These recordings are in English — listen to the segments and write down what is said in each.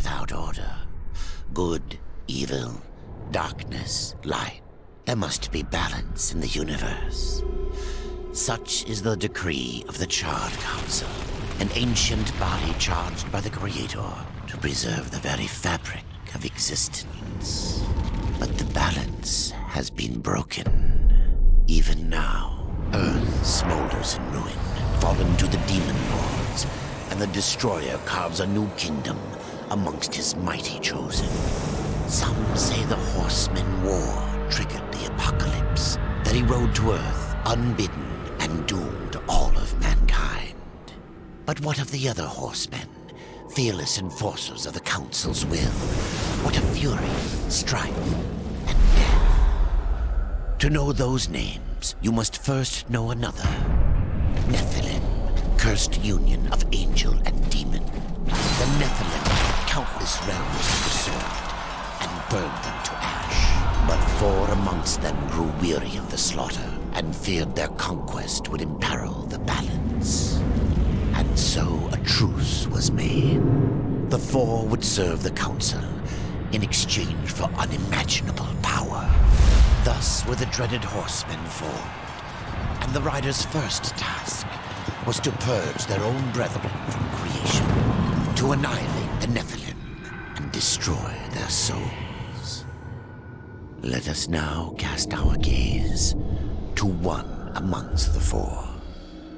without order. Good, evil, darkness, light. There must be balance in the universe. Such is the decree of the Charred Council, an ancient body charged by the Creator to preserve the very fabric of existence. But the balance has been broken. Even now, Earth smolders in ruin, fallen to the demon lords, and the Destroyer carves a new kingdom amongst his mighty chosen. Some say the Horseman War triggered the apocalypse, that he rode to Earth unbidden and doomed all of mankind. But what of the other horsemen, fearless enforcers of the Council's will? What of fury, strife, and death? To know those names, you must first know another. Nephilim, cursed union of angel and demon. The Nephilim had countless realms of the sword and burned them to ash. But 4 amongst them grew weary of the slaughter and feared their conquest would imperil the balance. And so a truce was made. The 4 would serve the Council in exchange for unimaginable power. Thus were the dreaded horsemen formed, and the riders' first task was to purge their own brethren from creation, to annihilate the Nephilim and destroy their souls. Let us now cast our gaze to one amongst the 4,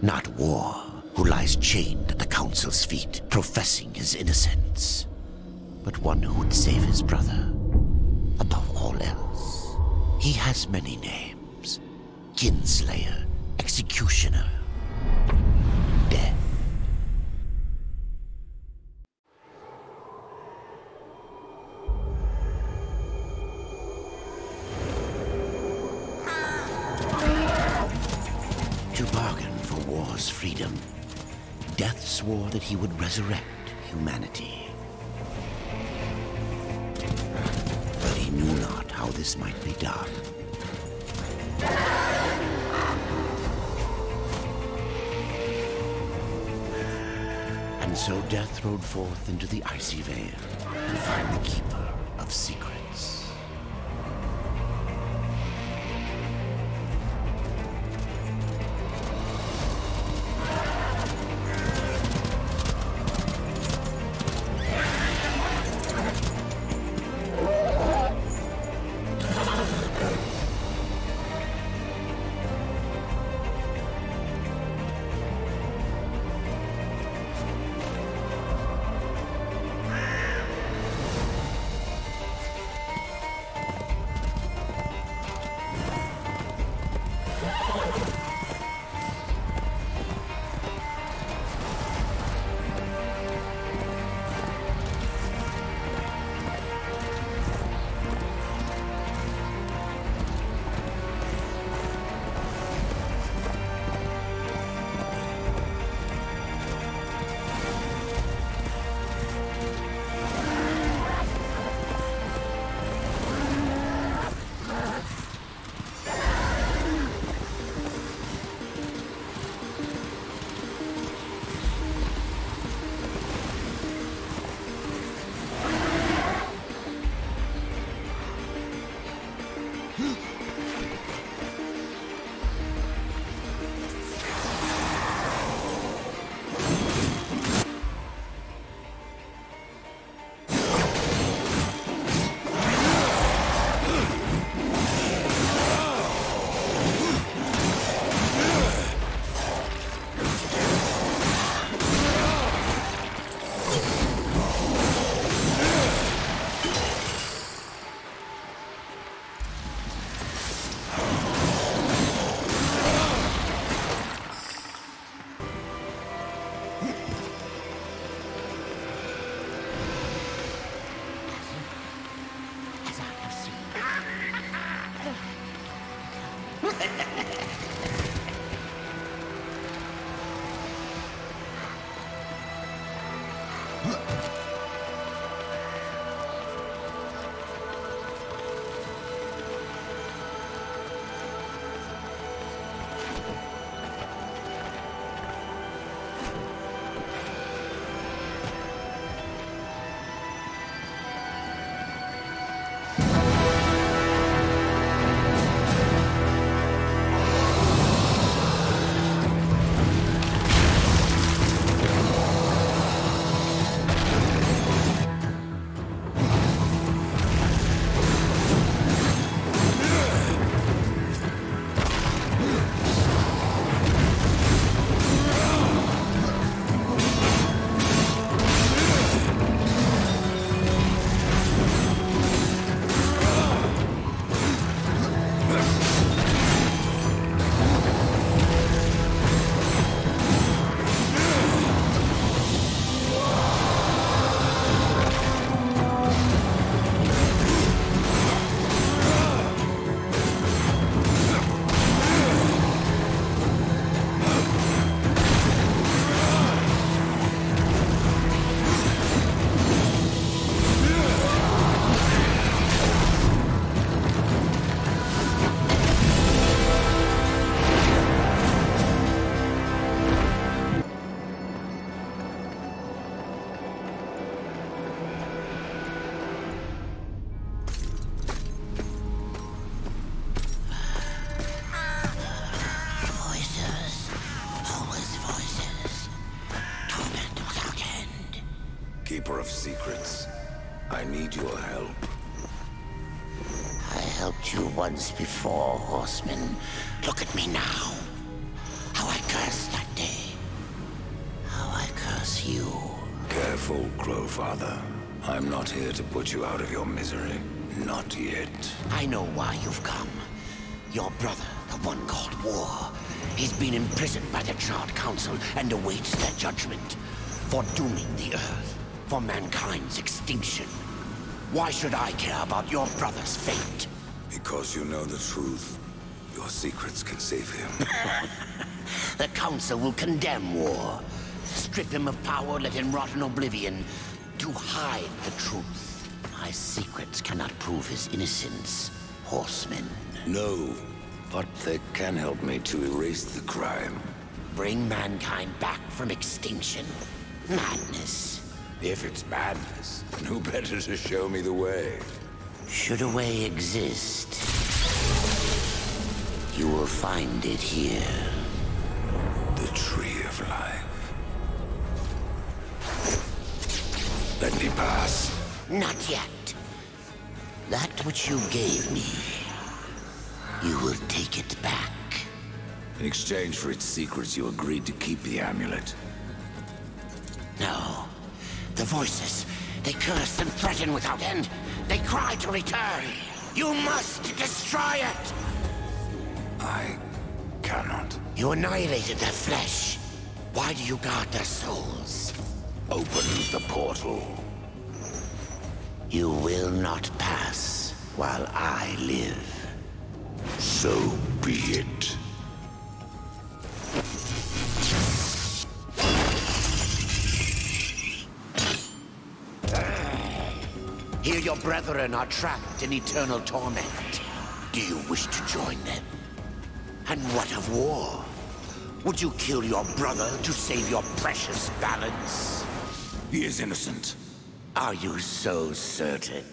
not War, who lies chained at the Council's feet, professing his innocence, but one who would save his brother above all else. He has many names: Kinslayer, Executioner, Death. To bargain for war's freedom, Death swore that he would resurrect humanity. But he knew not how this might be done. And so Death rode forth into the icy veil to find the Keeper of Secrets. I need your help. I helped you once before, horseman. Look at me now. How I cursed that day. How I curse you. Careful, Crowfather. I'm not here to put you out of your misery. Not yet. I know why you've come. Your brother, the one called War, he's been imprisoned by the Charred Council and awaits their judgment. For dooming the Earth. For mankind's extinction. Why should I care about your brother's fate? Because you know the truth. Your secrets can save him. The Council will condemn War. Strip him of power, let him rot in oblivion. To hide the truth. My secrets cannot prove his innocence, horseman. No, but they can help me to erase the crime. Bring mankind back from extinction? Madness. If it's madness, then who better to show me the way? Should a way exist, you will find it here. The Tree of Life. Let me pass. Not yet. That which you gave me, you will take it back. In exchange for its secrets, you agreed to keep the amulet. No. The voices, they curse and threaten without end. They cry to return. You must destroy it! I cannot. You annihilated their flesh. Why do you guard their souls? Open the portal. You will not pass while I live. So be it. Here your brethren are trapped in eternal torment. Do you wish to join them? And what of War? Would you kill your brother to save your precious balance? He is innocent. Are you so certain?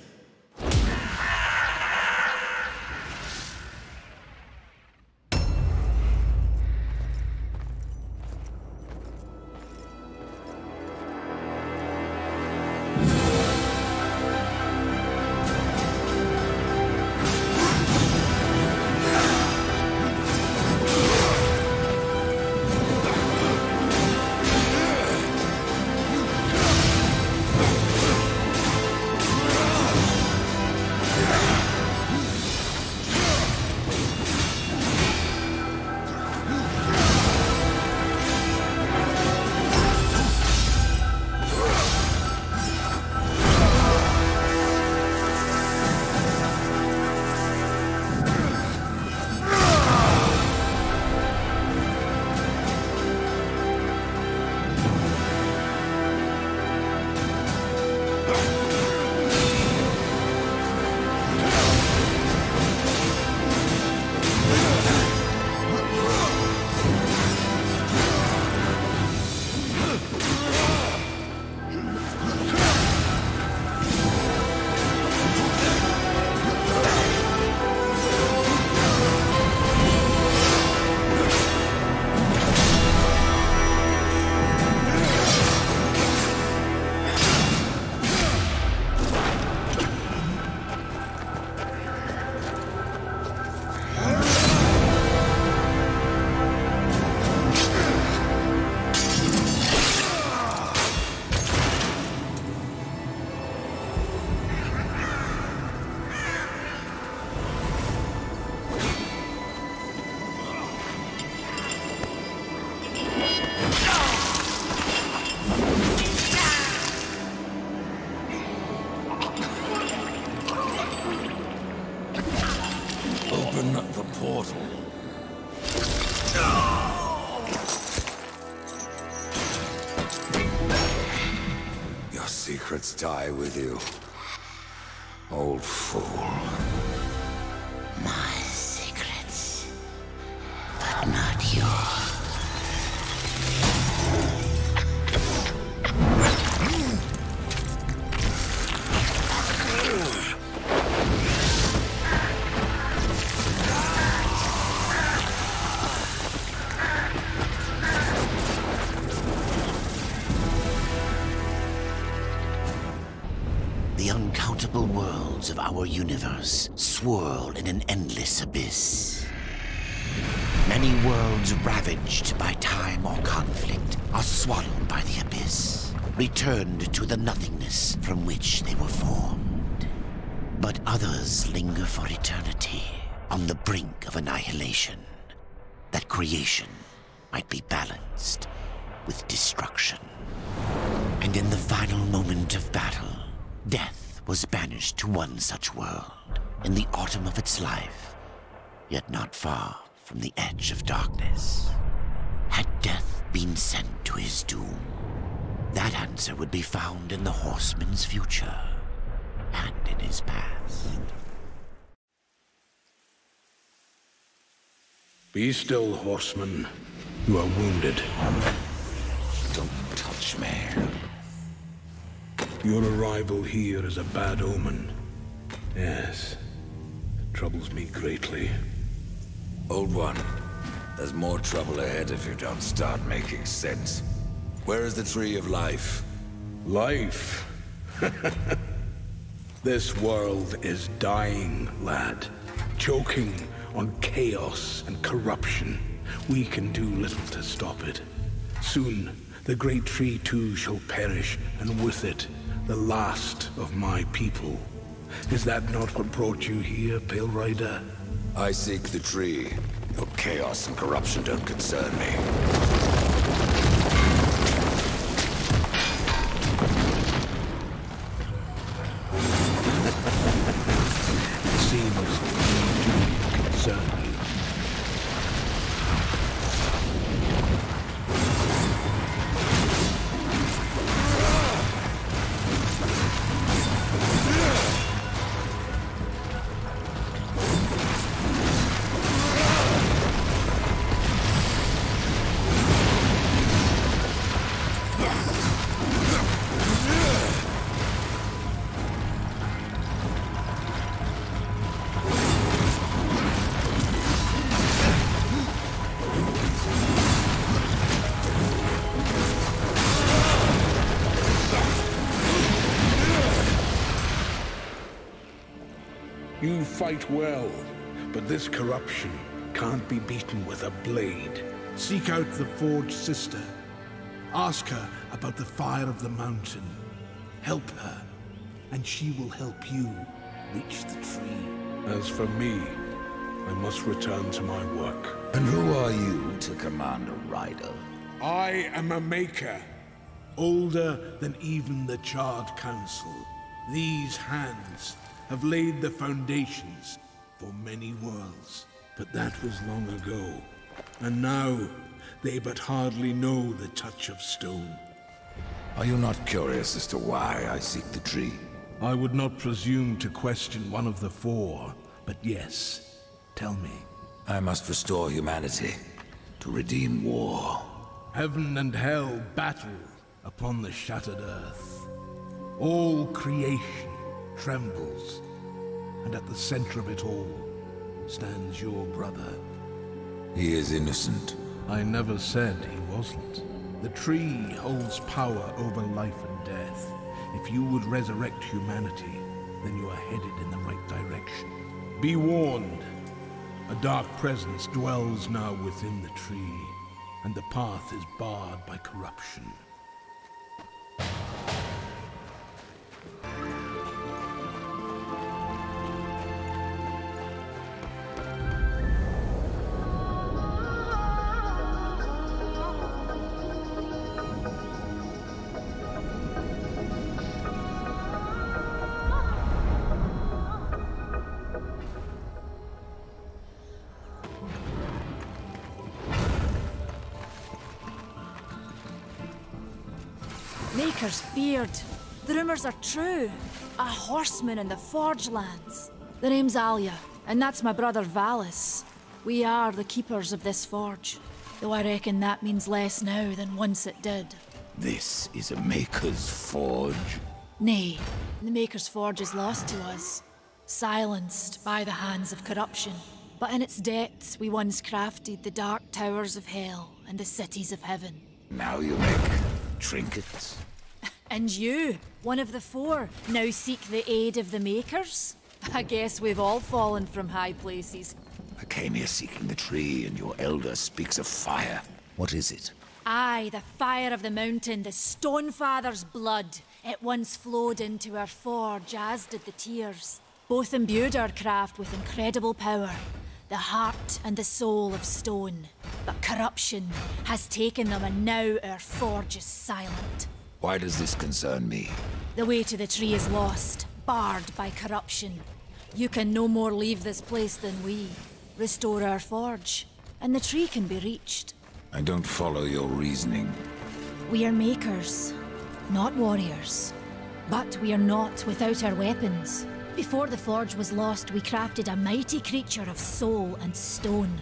portal. Your secrets die with you, old fool. My secrets, but not yours. The uncountable worlds of our universe swirl in an endless abyss. Many worlds ravaged by time or conflict are swallowed by the abyss, returned to the nothingness from which they were formed. But others linger for eternity on the brink of annihilation, that creation might be balanced with destruction. And in the final moment of battle, death was banished to one such world in the autumn of its life, yet not far from the edge of darkness. Had death been sent to his doom? That answer would be found in the horseman's future and in his past. Be still, horseman. You are wounded. Don't touch me. Your arrival here is a bad omen. Yes, it troubles me greatly. Old one, there's more trouble ahead if you don't start making sense. Where is the tree of life? Life? This world is dying, lad. Choking on chaos and corruption. We can do little to stop it. Soon, the great tree too shall perish, and with it, the last of my people. Is that not what brought you here, Pale Rider? I seek the tree. Your chaos and corruption don't concern me. It seems we do concern you. You fight well, but this corruption can't be beaten with a blade. Seek out the Forge Sister. Ask her about the fire of the mountain. Help her, and she will help you reach the tree. As for me, I must return to my work. And who are you to command a rider? I am a maker, older than even the Charred Council. These hands have laid the foundations for many worlds. But that was long ago, and now they but hardly know the touch of stone. Are you not curious as to why I seek the tree? I would not presume to question one of the four, but yes, tell me. I must restore humanity, to redeem war. Heaven and hell battle upon the shattered earth. All creation trembles, and at the center of it all stands your brother. He is innocent. I never said he wasn't. The tree holds power over life and death. If you would resurrect humanity, then you are headed in the right direction. Be warned. A dark presence dwells now within the tree, and the path is barred by corruption. Maker's beard. The rumors are true. A horseman in the Forge lands. The name's Alia, and that's my brother Valis. We are the keepers of this forge, though I reckon that means less now than once it did. This is a Maker's Forge? Nay, the Maker's Forge is lost to us, silenced by the hands of corruption. But in its depths we once crafted the dark towers of hell and the cities of heaven. Now you make trinkets? And you, one of the four, now seek the aid of the Makers? I guess we've all fallen from high places. I came here seeking the tree, and your elder speaks of fire. What is it? Aye, the fire of the mountain, the Stonefather's blood. It once flowed into our forge, as did the tears. Both imbued our craft with incredible power, the heart and the soul of stone. But corruption has taken them, and now our forge is silent. Why does this concern me? The way to the tree is lost, barred by corruption. You can no more leave this place than we. Restore our forge, and the tree can be reached. I don't follow your reasoning. We are makers, not warriors. But we are not without our weapons. Before the forge was lost, we crafted a mighty creature of soul and stone.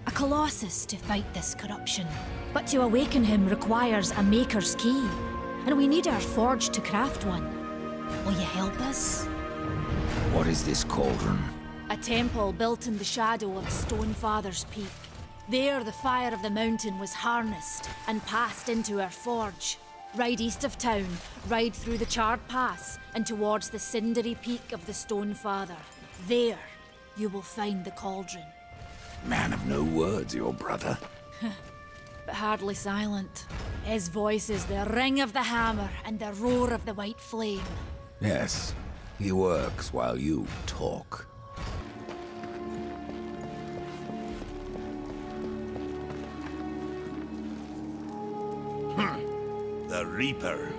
A colossus to fight this corruption. But to awaken him requires a maker's key. And we need our forge to craft one. Will you help us? What is this cauldron? A temple built in the shadow of Stonefather's Peak. There, the fire of the mountain was harnessed and passed into our forge. Ride east of town, ride through the charred pass, and towards the cindery peak of the Stonefather. There, you will find the cauldron. Man of no words, your brother. But hardly silent. His voice is the ring of the hammer and the roar of the white flame. Yes, he works while you talk. The Reaper.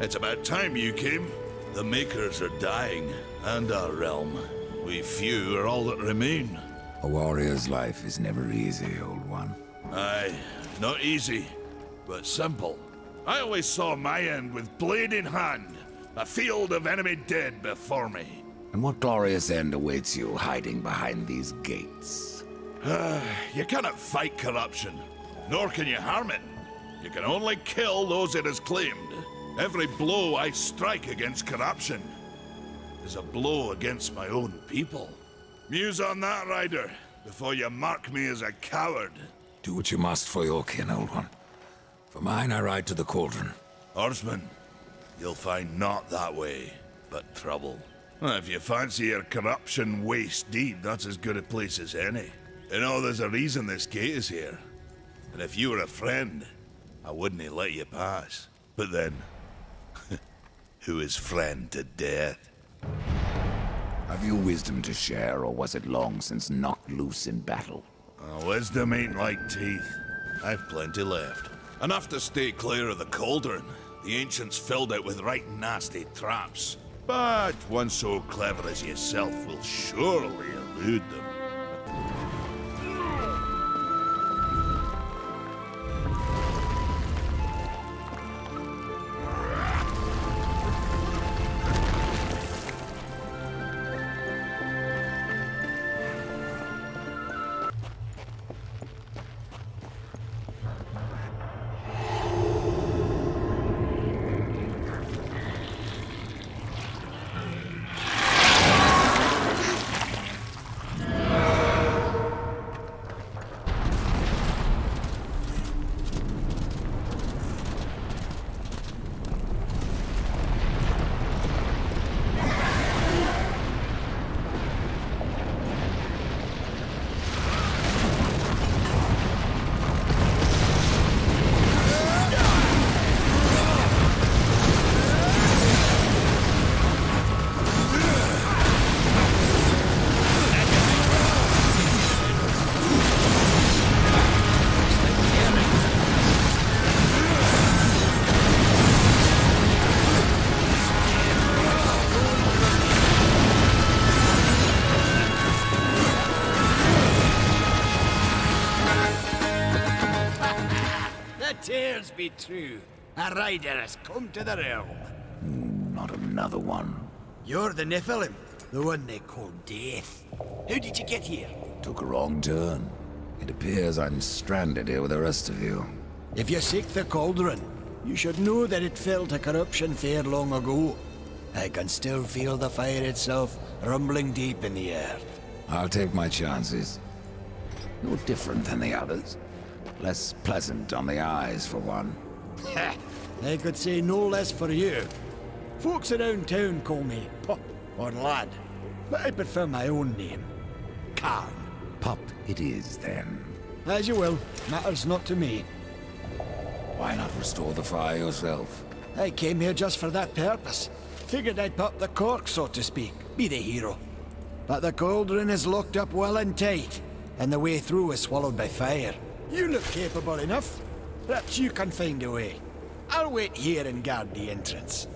It's about time you came. The Makers are dying, and our realm. We few are all that remain. A warrior's life is never easy, old one. Aye, not easy, but simple. I always saw my end with blade in hand, a field of enemy dead before me. And what glorious end awaits you hiding behind these gates? You cannot fight corruption, nor can you harm it. You can only kill those it has claimed. Every blow I strike against corruption is a blow against my own people. Muse on that, Rider, before you mark me as a coward. Do what you must for your kin, old one. For mine, I ride to the cauldron. Horseman, you'll find not that way, but trouble. If you fancy your corruption waist deep, that's as good a place as any. You know, there's a reason this gate is here. And if you were a friend, I wouldn't let you pass. But then, who is friend to death? Have you wisdom to share, or was it long since knocked loose in battle? Wisdom ain't like teeth. I've plenty left. Enough to stay clear of the cauldron. The ancients filled it with right nasty traps. But one so clever as yourself will surely elude them. Tears be true. A rider has come to the realm. Not another one. You're the Nephilim, the one they call Death. How did you get here? Took a wrong turn. It appears I'm stranded here with the rest of you. If you seek the cauldron, you should know that it fell to corruption fair long ago. I can still feel the fire itself rumbling deep in the earth. I'll take my chances. You're different than the others. Less pleasant on the eyes, for one. I could say no less for you. Folks around town call me Pup or Lad, but I prefer my own name. Carl. Pup it is, then. As you will. Matters not to me. Why not restore the fire yourself? I came here just for that purpose. Figured I'd pop the cork, so to speak. Be the hero. But the cauldron is locked up well and tight, and the way through is swallowed by fire. You look capable enough. Perhaps you can find a way. I'll wait here and guard the entrance.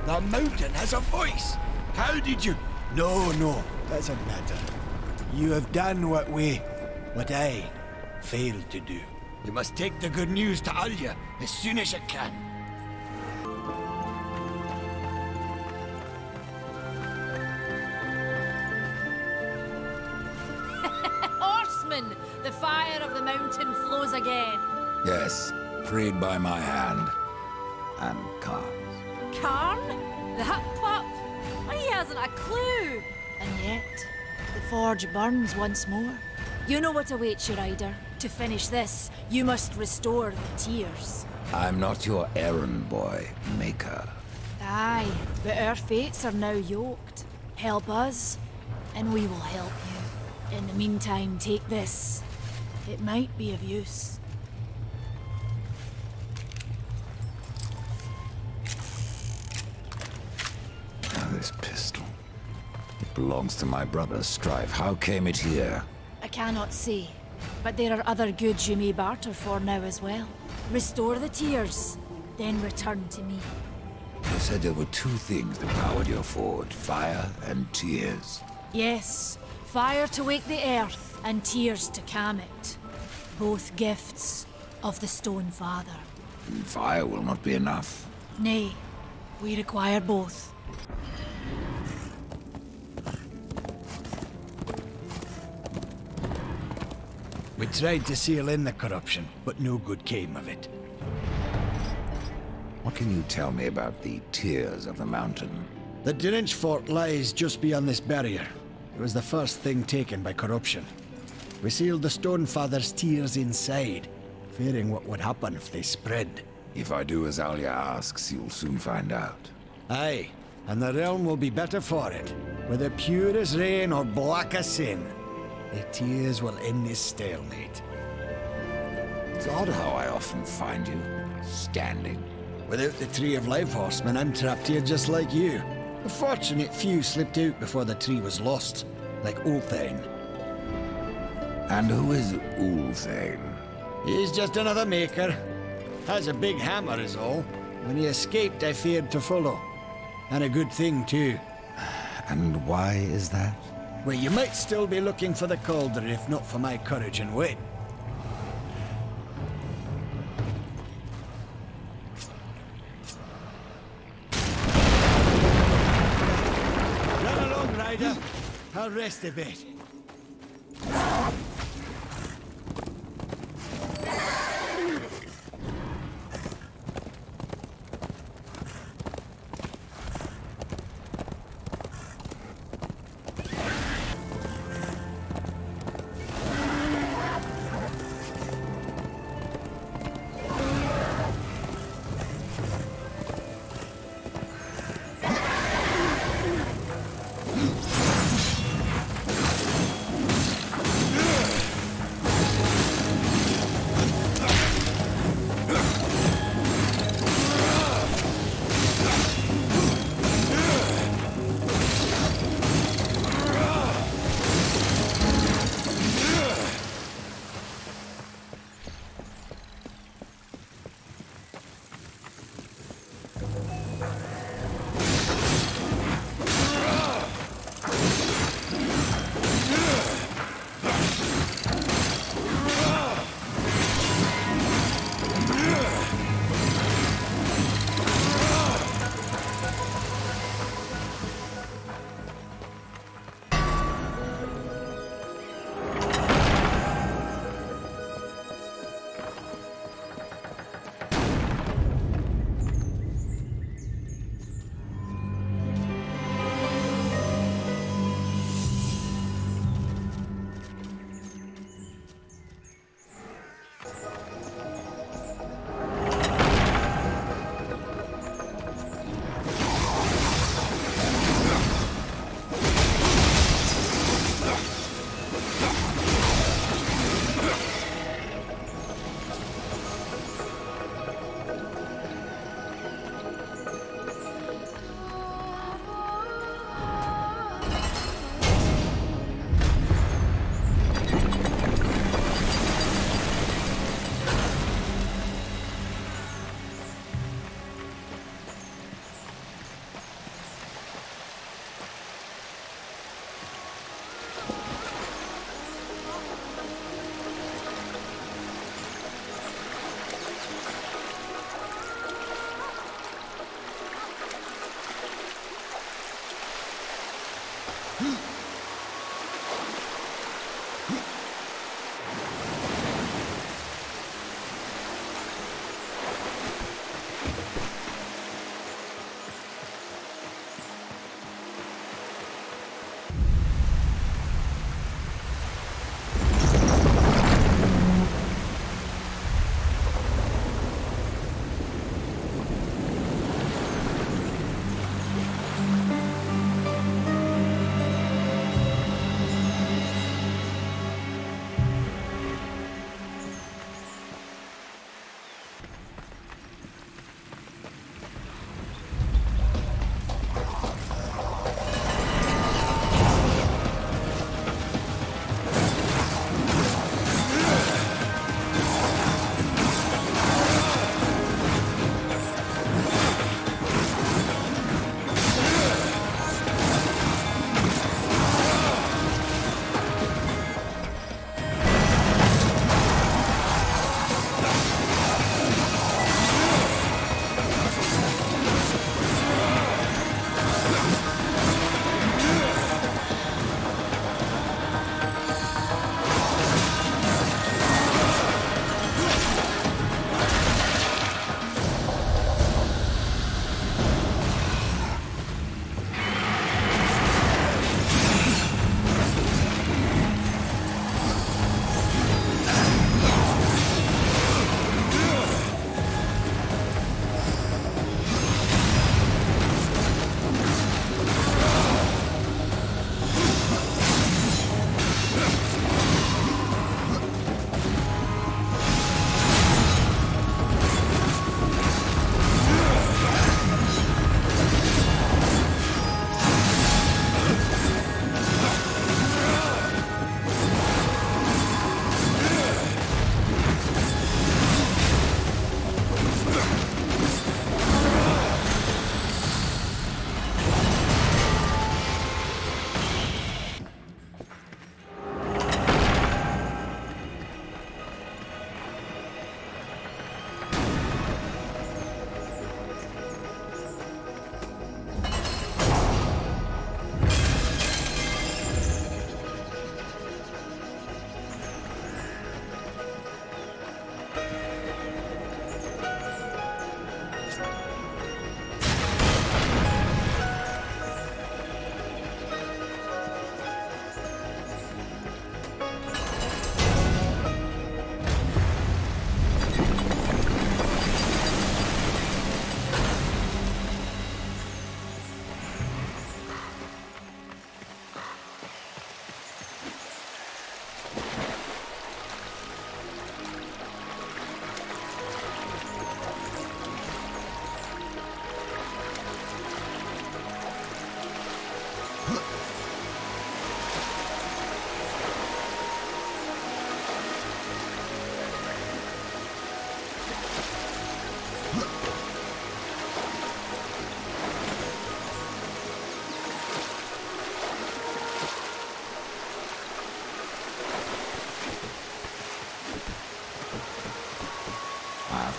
The mountain has a voice! How did you... No, doesn't matter. You have done what I failed to do. You must take the good news to Alya as soon as you can. Horsemen! The fire of the mountain flows again. Yes, freed by my hand. And Khan's. Karn? That pup? He hasn't a clue. And yet, the forge burns once more. You know what awaits you, Rider. To finish this, you must restore the tears. I'm not your errand boy, Maker. Aye, but our fates are now yoked. Help us, and we will help you. In the meantime, take this. It might be of use. Now this pistol. It belongs to my brother, Strife. How came it here? I cannot say, but there are other goods you may barter for now as well. Restore the tears, then return to me. You said there were two things that powered your forge, fire and tears. Yes, fire to wake the earth, and tears to calm it. Both gifts of the Stone Father. And fire will not be enough. Nay, we require both. We tried to seal in the corruption, but no good came of it. What can you tell me about the tears of the mountain? The Drench fort lies just beyond this barrier. It was the first thing taken by corruption. We sealed the Stone Father's tears inside, fearing what would happen if they spread. If I do as Alia asks, you'll soon find out. Aye, and the realm will be better for it. Whether pure as rain or black as sin, the tears will end this stalemate. It's odd how I often find you standing. Without the Tree of Life Horseman, I'm trapped here just like you. The fortunate few slipped out before the tree was lost, like Ulthane. And who is Ulthane? He's just another maker. Has a big hammer is all. When he escaped, I feared to follow. And a good thing, too. And why is that? Well, you might still be looking for the cauldron if not for my courage and wit. Run along, Ryder. I'll rest a bit.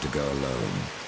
have to go alone.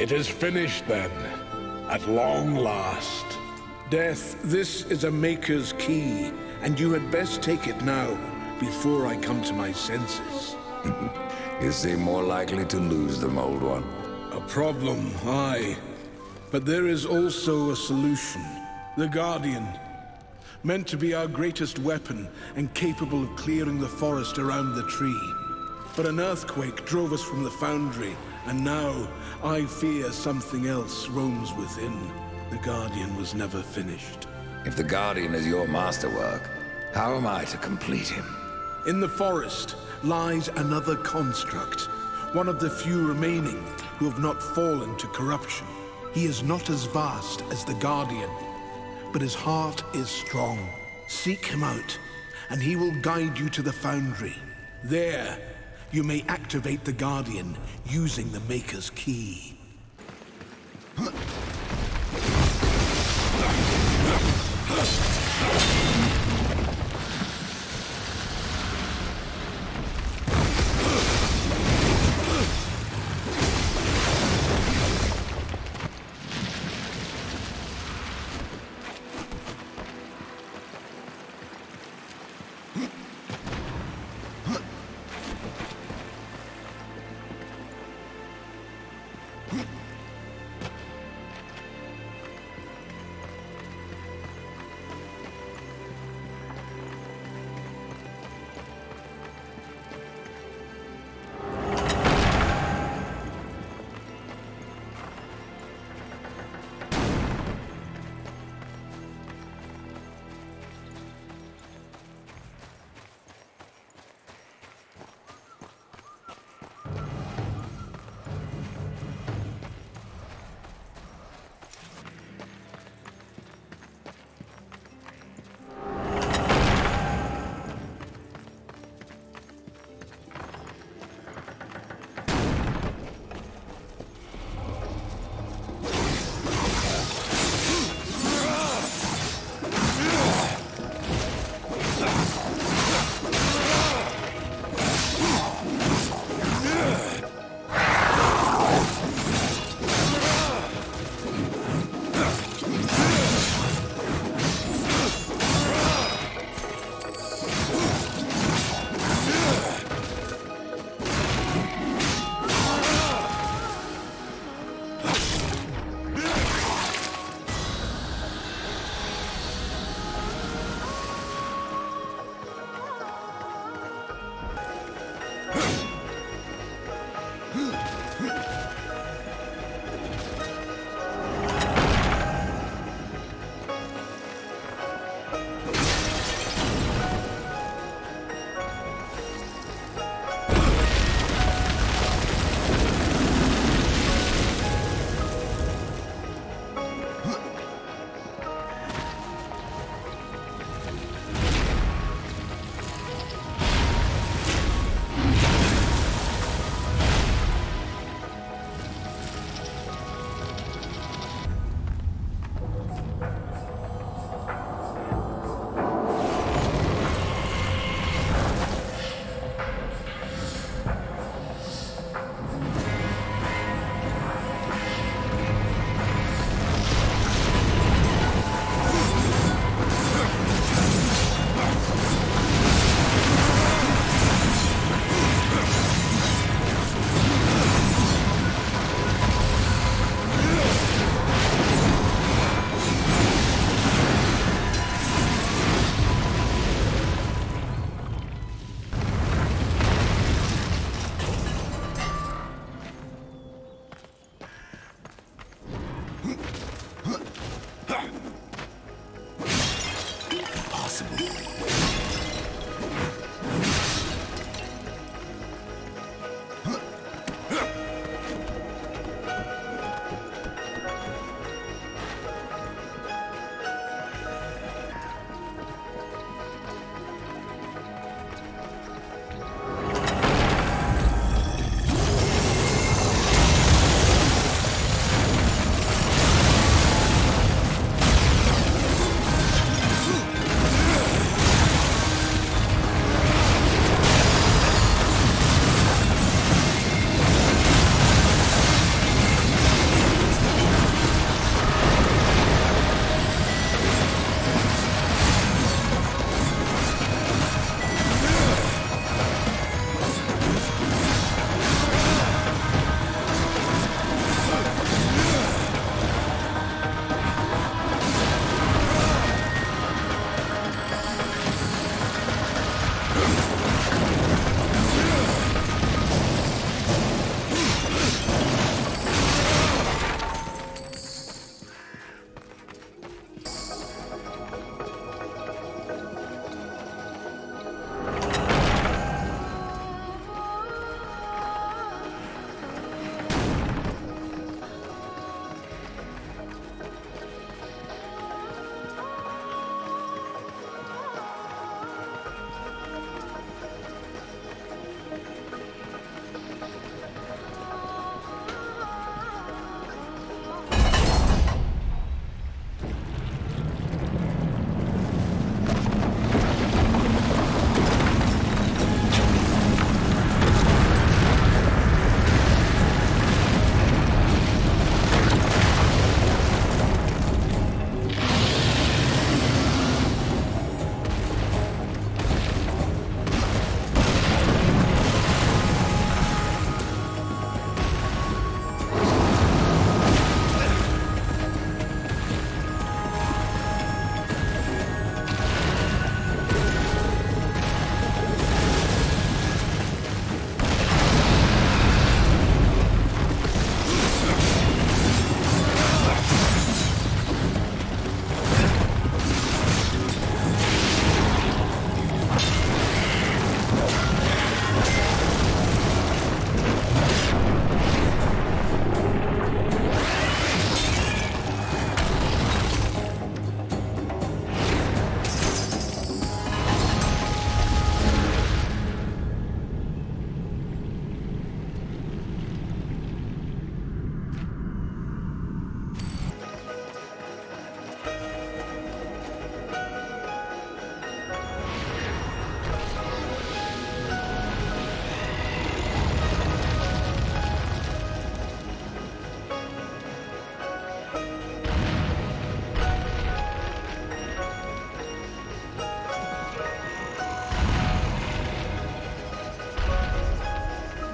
It is finished then, at long last. Death, this is a Maker's key, and you had best take it now, before I come to my senses. You seem more likely to lose them, old one. A problem, aye. But there is also a solution. The Guardian. Meant to be our greatest weapon, and capable of clearing the forest around the tree. But an earthquake drove us from the foundry, and now I fear something else roams within. The Guardian was never finished. If the Guardian is your masterwork, how am I to complete him? In the forest lies another construct, one of the few remaining who have not fallen to corruption. He is not as vast as the Guardian, but his heart is strong. Seek him out, and he will guide you to the foundry. There, you may activate the Guardian using the Maker's key.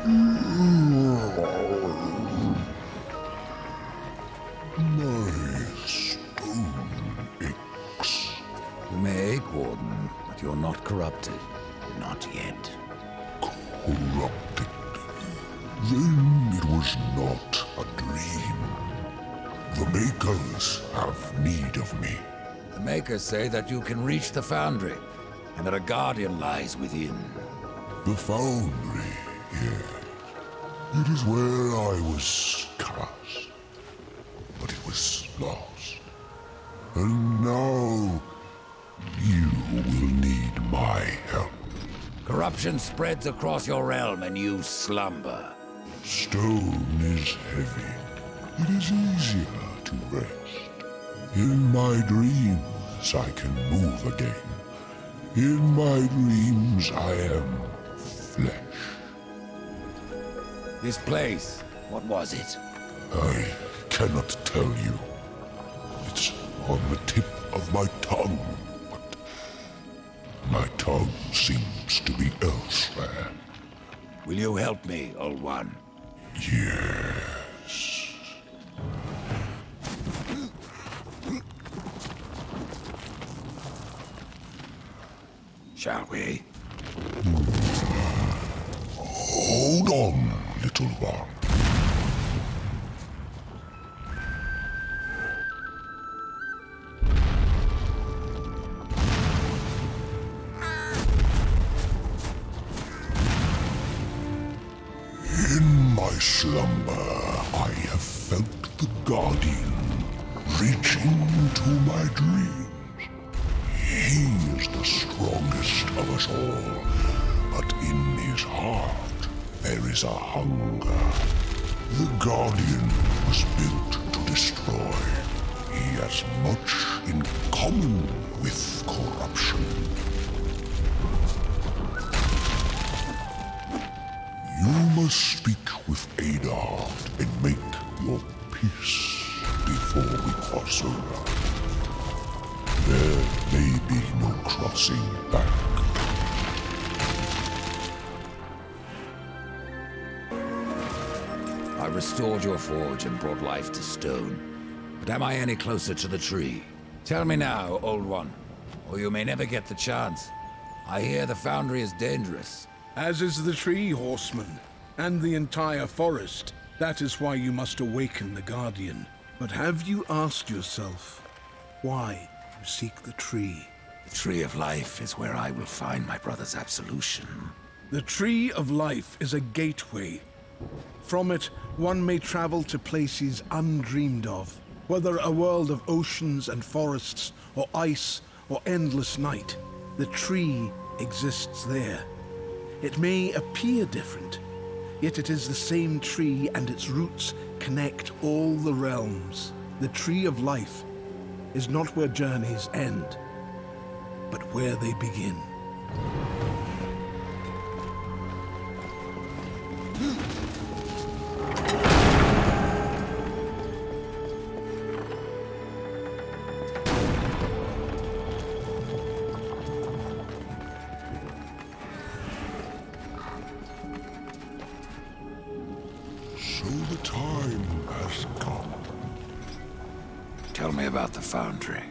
My stone aches. You may ache, Warden, but you're not corrupted. Not yet. Corrupted. Then it was not a dream. The Makers have need of me. The Makers say that you can reach the Foundry, and that a Guardian lies within. The Foundry, yes. It is where I was cast. But it was lost. And now, you will need my help. Corruption spreads across your realm, and you slumber. Stone is heavy. It is easier to rest. In my dreams, I can move again. In my dreams, I am flesh. This place, what was it? I cannot tell you. It's on the tip of my tongue, but my tongue seems to be elsewhere. Will you help me, Old One? Yes. Shall we? Hold on, little one. In my slumber, I have felt the Guardian reaching into my dreams. He is the strongest of us all, but in his heart there is a hunger. The Guardian was built to destroy. He has much in common with corruption. You must speak with Adar and make your peace before we cross over. There may be no crossing back. I restored your forge and brought life to stone. But am I any closer to the tree? Tell me now, Old One, or you may never get the chance. I hear the Foundry is dangerous. As is the tree, horseman, and the entire forest. That is why you must awaken the Guardian. But have you asked yourself why you seek the tree? The Tree of Life is where I will find my brother's absolution. The Tree of Life is a gateway. From it, one may travel to places undreamed of, whether a world of oceans and forests, or ice, or endless night. The tree exists there. It may appear different, yet it is the same tree, and its roots connect all the realms. The Tree of Life is not where journeys end, but where they begin. So the time has come. Tell me about the Foundry.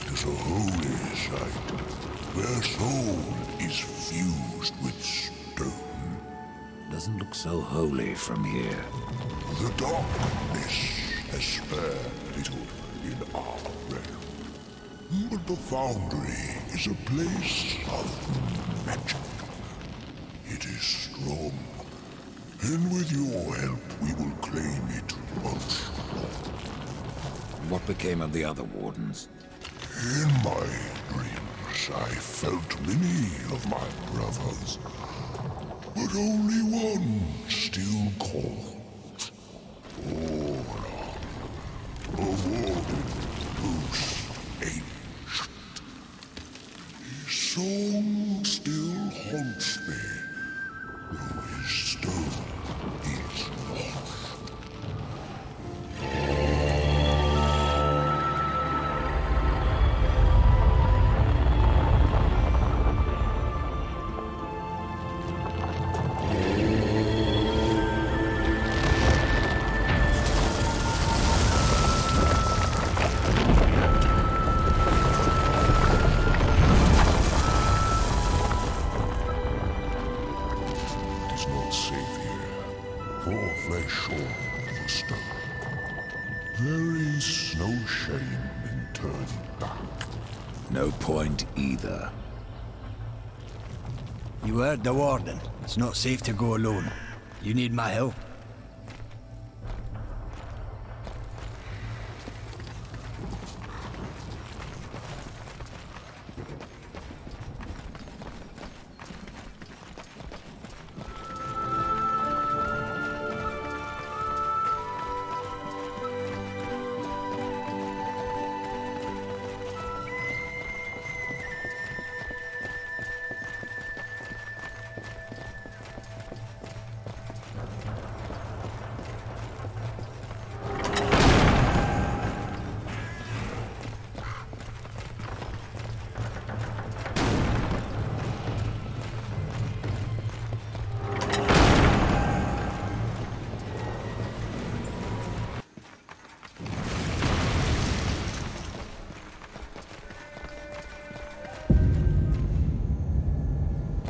It is a holy site, where soul is fused with stone. Doesn't look so holy from here. The darkness has spared little in our realm. But the Foundry is a place of magic. It is strong, and with your help we will claim it once more. What became of the other wardens? In my dreams, I felt many of my brothers, but only one still calls. Ora, a warden who's ancient. His song still haunts me, though his stone is lost. very short of the stone. There is no shame in turning back. No point either. You heard the warden. It's not safe to go alone. You need my help.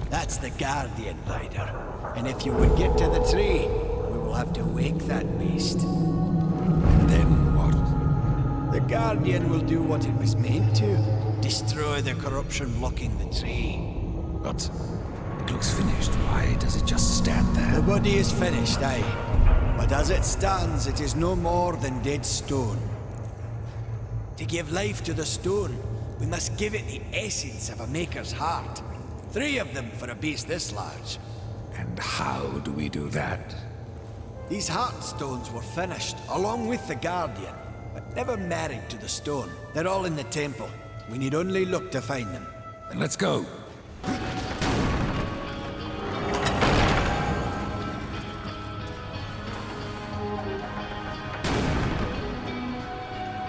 That's the Guardian, Rider. And if you would get to the tree, we will have to wake that beast. And then what? The Guardian will do what it was meant to. Destroy the corruption blocking the tree. But it looks finished. Why does it just stand there? The body is finished, aye. But as it stands, it is no more than dead stone. To give life to the stone, we must give it the essence of a maker's heart. 3 of them for a beast this large. And how do we do that? These heart stones were finished, along with the Guardian, but never married to the stone. They're all in the temple. We need only look to find them. Then let's go.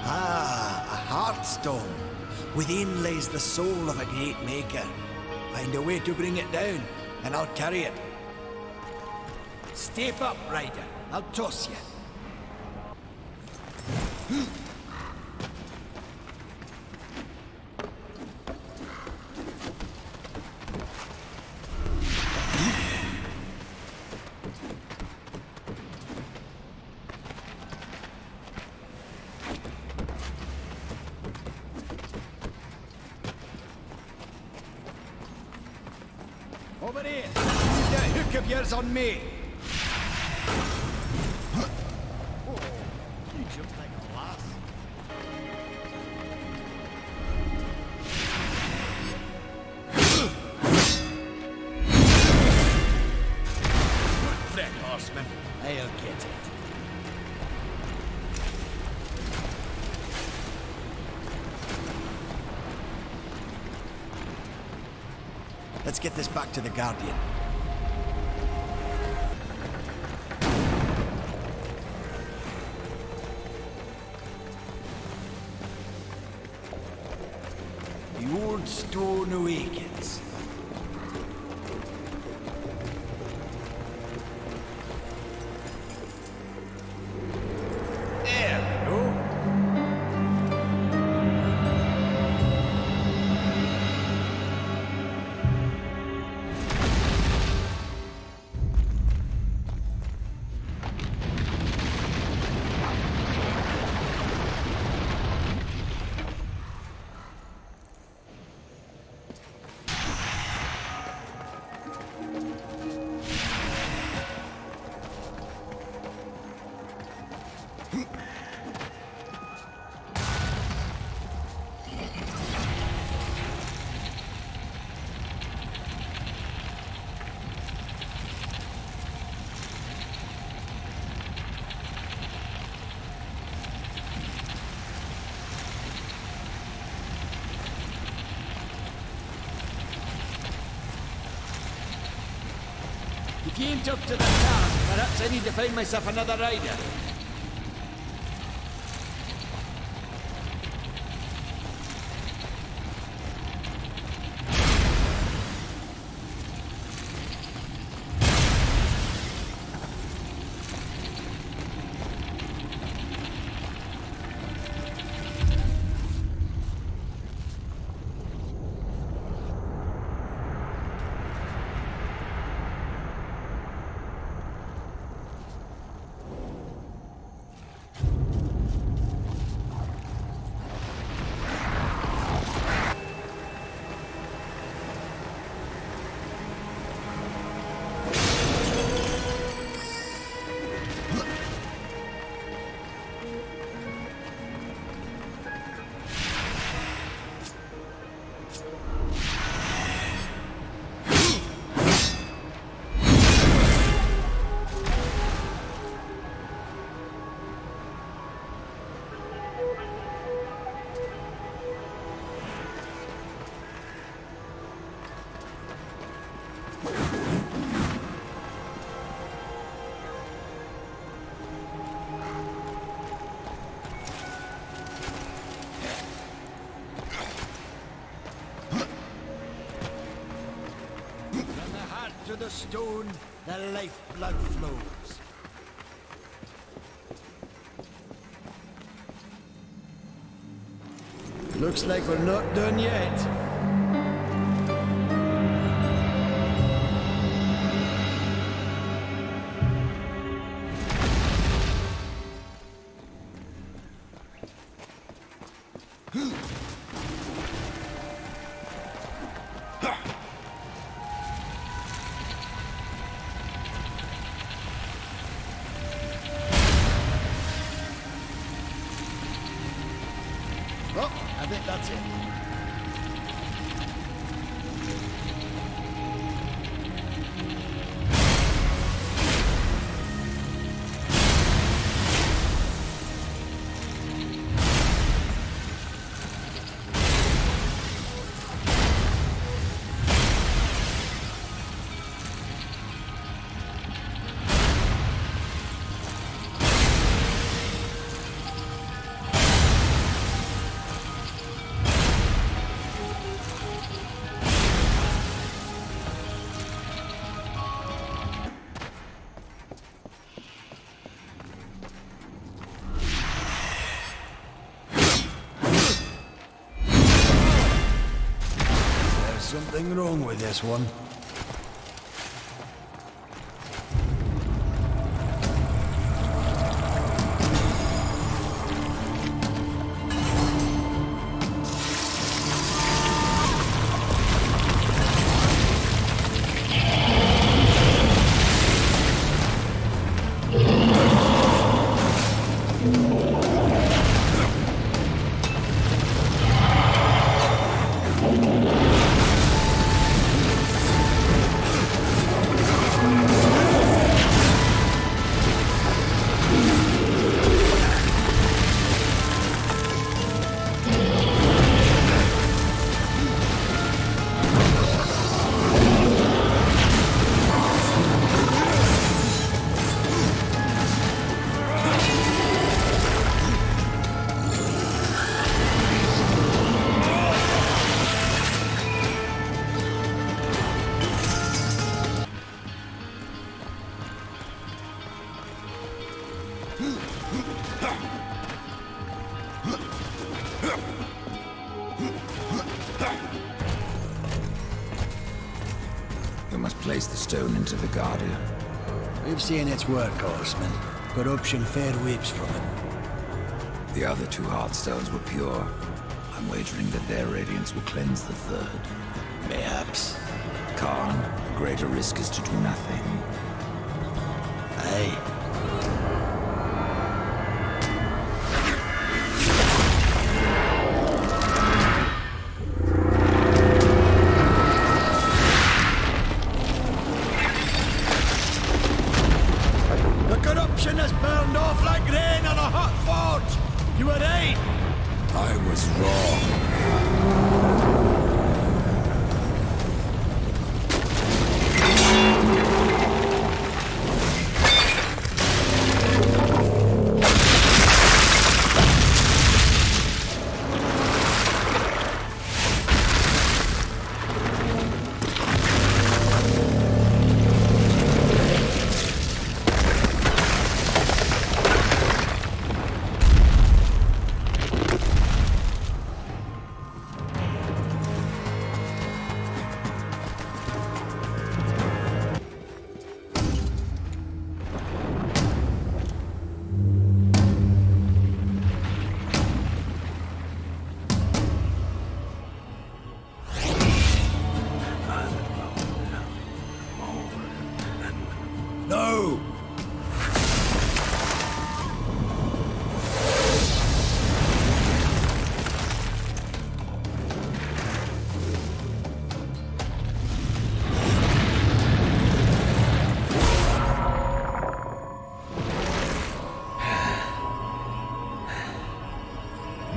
Ah, a heart stone. Within lays the soul of a great maker. Find a way to bring it down, and I'll carry it. Step up, Rider. I'll toss you. Over here! Use that hook of yours on me! You jumped like a lass. Good friend, horseman. I'll get it. Let's get this back to the Guardian. The old stone awakens. There we go. If you ain't up to the task, perhaps I need to find myself another rider. heart to the stone, the lifeblood flows. Looks like we're not done yet. Oh, I think that's it. Something wrong with this one. You must place the stone into the Guardian. We've seen its work, horseman. Corruption fair weeps from it. The other two heartstones were pure. I'm wagering that their radiance will cleanse the third. Mayhaps. Khan, the greater risk is to do nothing. Aye. Corruption has burned off like rain on a hot forge! You were right! I was wrong. No!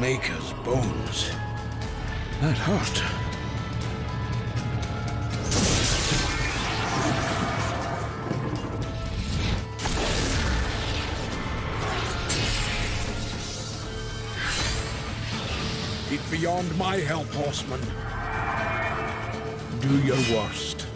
Maker's bones. That hurt. It beyond my help, horseman. Do your worst.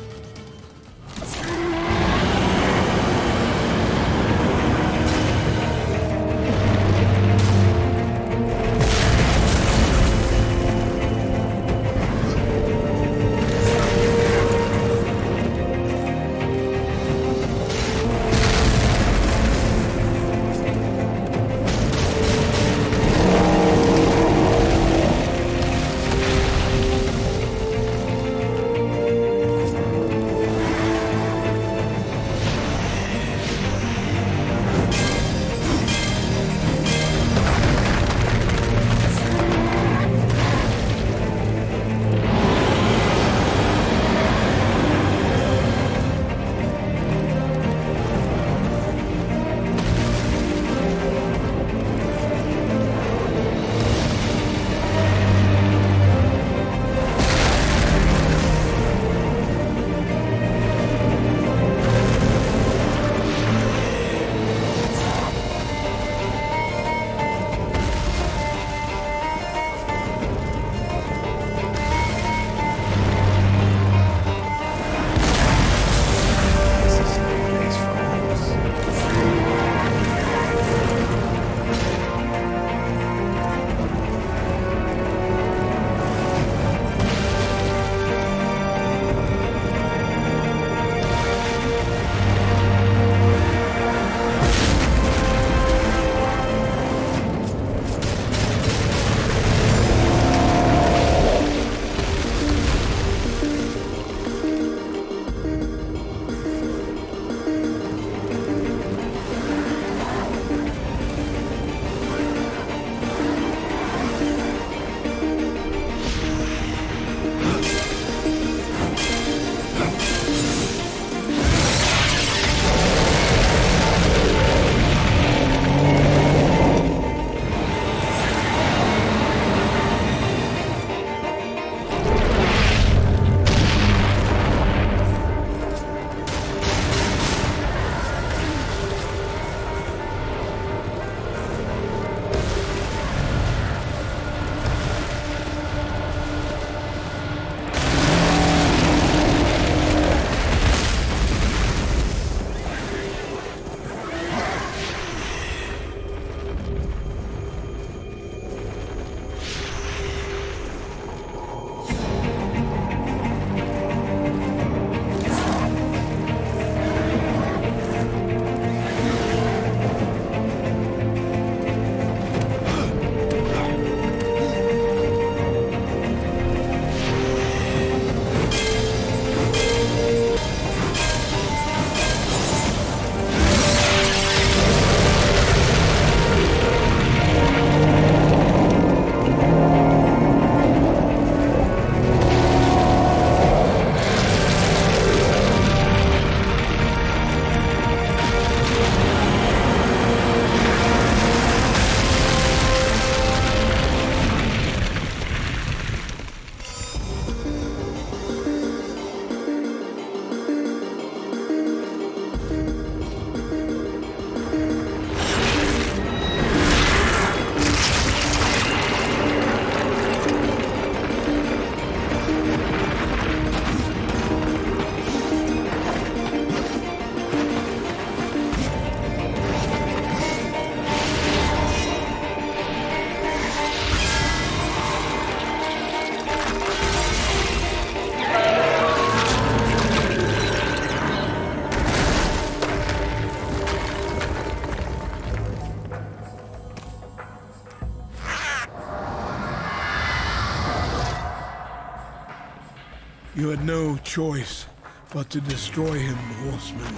had no choice but to destroy him, horseman.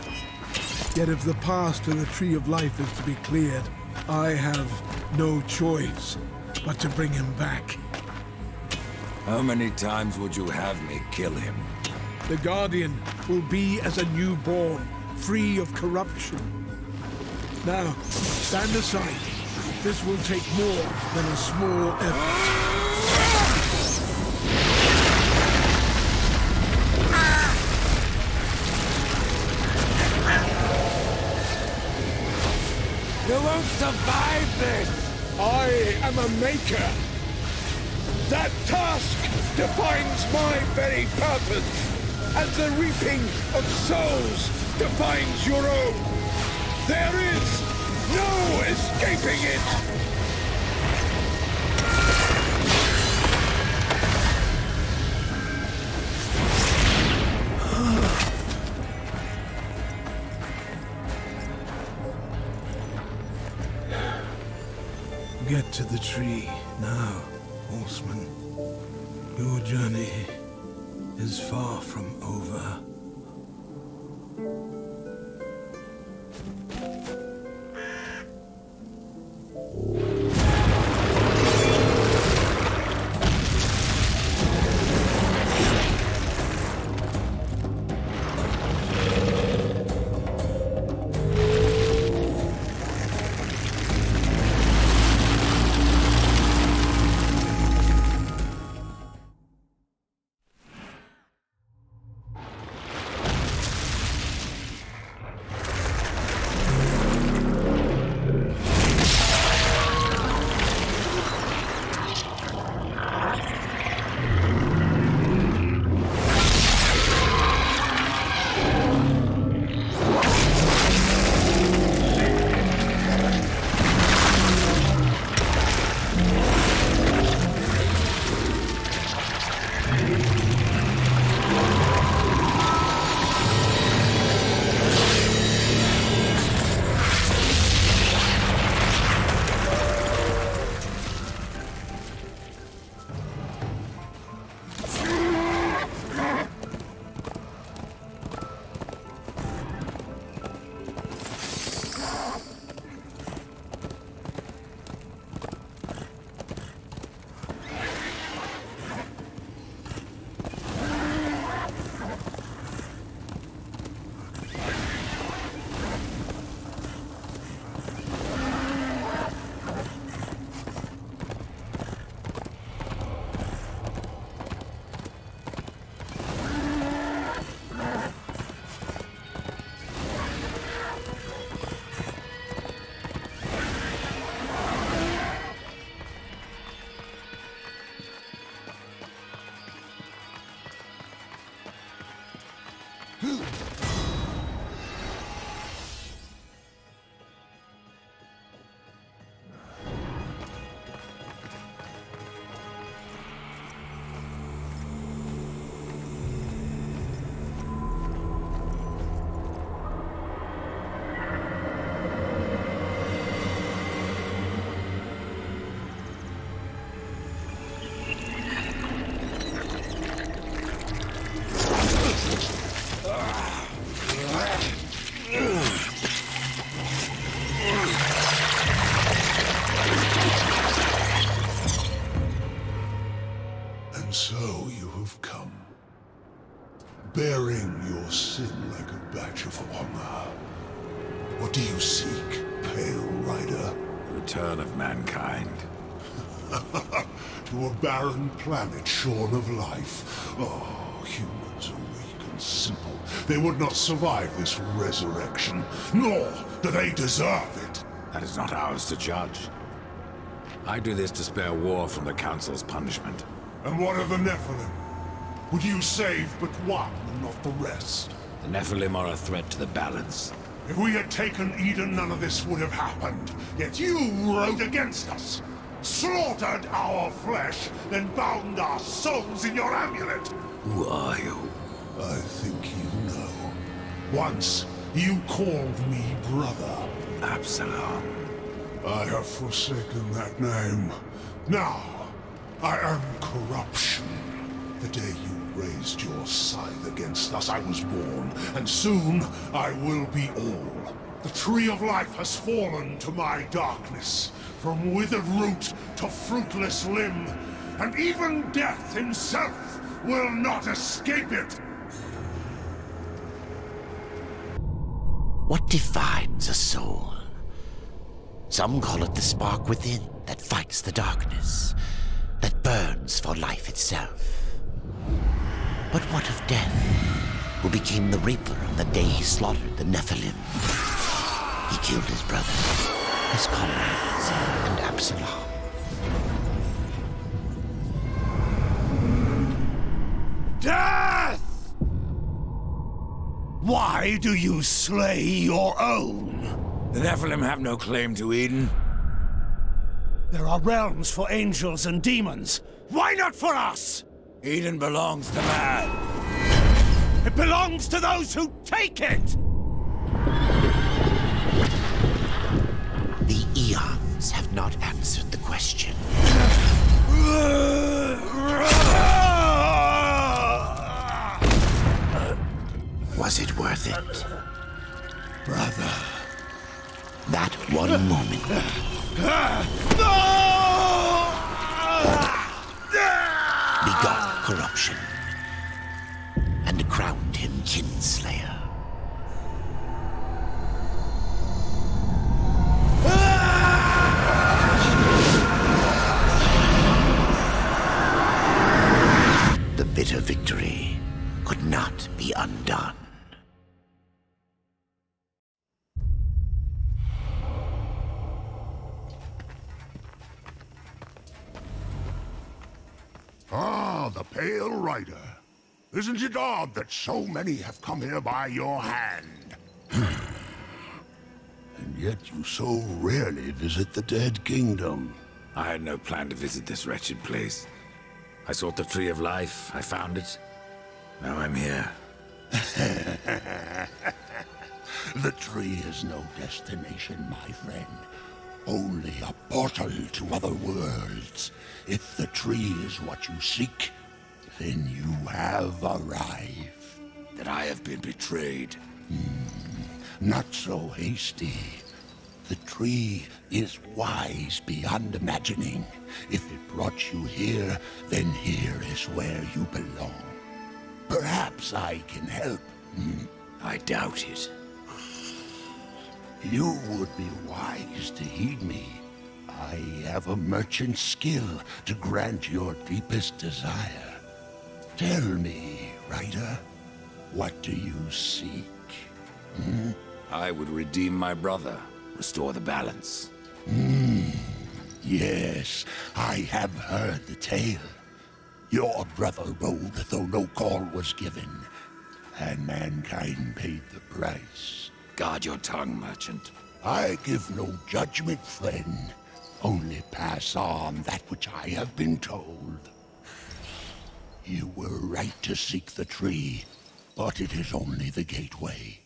Yet if the path to the Tree of Life is to be cleared, I have no choice but to bring him back. How many times would you have me kill him? The Guardian will be as a newborn, free of corruption. Now, stand aside. This will take more than a small effort. You won't survive this! I am a maker. That task defines my very purpose, as the reaping of souls defines your own. There is no escaping it! Get to the tree now, horseman. Your journey is far from over. So you have come, bearing your sin like a badge of honor. What do you seek, Pale Rider? The return of mankind. To a barren planet shorn of life. Oh, humans are weak and simple. They would not survive this resurrection, nor do they deserve it. That is not ours to judge. I do this to spare war from the Council's punishment. And what of the Nephilim? Would you save but one and not the rest? The Nephilim are a threat to the balance. If we had taken Eden, none of this would have happened. Yet you rode against us, slaughtered our flesh, then bound our souls in your amulet. Who are you? I think you know. Once, you called me brother. Absalom. I have forsaken that name. Now, I am corruption. The day you raised your scythe against us, I was born, and soon I will be all. The tree of life has fallen to my darkness, from withered root to fruitless limb, and even death himself will not escape it! What defines a soul? Some call it the spark within that fights the darkness, that burns for life itself. But what of death, who became the reaper on the day he slaughtered the Nephilim? He killed his brother, his comrades, and Absalom. Death! Why do you slay your own? The Nephilim have no claim to Eden. There are realms for angels and demons. Why not for us? Eden belongs to man. It belongs to those who take it! The eons have not answered the question. Was it worth it? Brother. That one moment. Begot corruption. And crowned him kinslayer. The bitter victory could not be undone. Ah, the Pale Rider. Isn't it odd that so many have come here by your hand? And yet you so rarely visit the Dead Kingdom. I had no plan to visit this wretched place. I sought the Tree of Life, I found it. Now I'm here. The tree is no destination, my friend. Only a portal to other worlds. If the tree is what you seek, then you have arrived. That I have been betrayed. Not so hasty. The tree is wise beyond imagining. If it brought you here, then here is where you belong. Perhaps I can help. I doubt it. You would be wise to heed me. I have a merchant's skill to grant your deepest desire. Tell me, Rider, what do you seek? I would redeem my brother, restore the balance. Yes, I have heard the tale. Your brother rode though no call was given, and mankind paid the price. Guard your tongue, merchant. I give no judgment, friend. Only pass on that which I have been told. You were right to seek the tree, but it is only the gateway.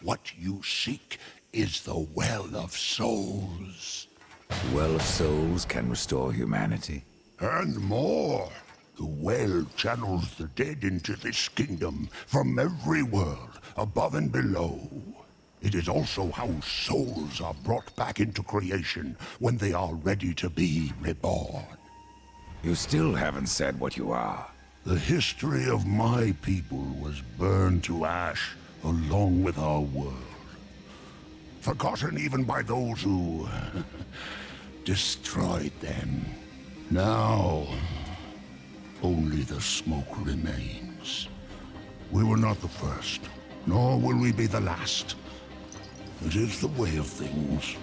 What you seek is the Well of Souls. The Well of Souls can restore humanity. And more. The well channels the dead into this kingdom from every world, above and below. It is also how souls are brought back into creation when they are ready to be reborn. You still haven't said what you are. The history of my people was burned to ash along with our world. Forgotten even by those who destroyed them. Now, only the smoke remains. We were not the first, nor will we be the last. It is the way of things.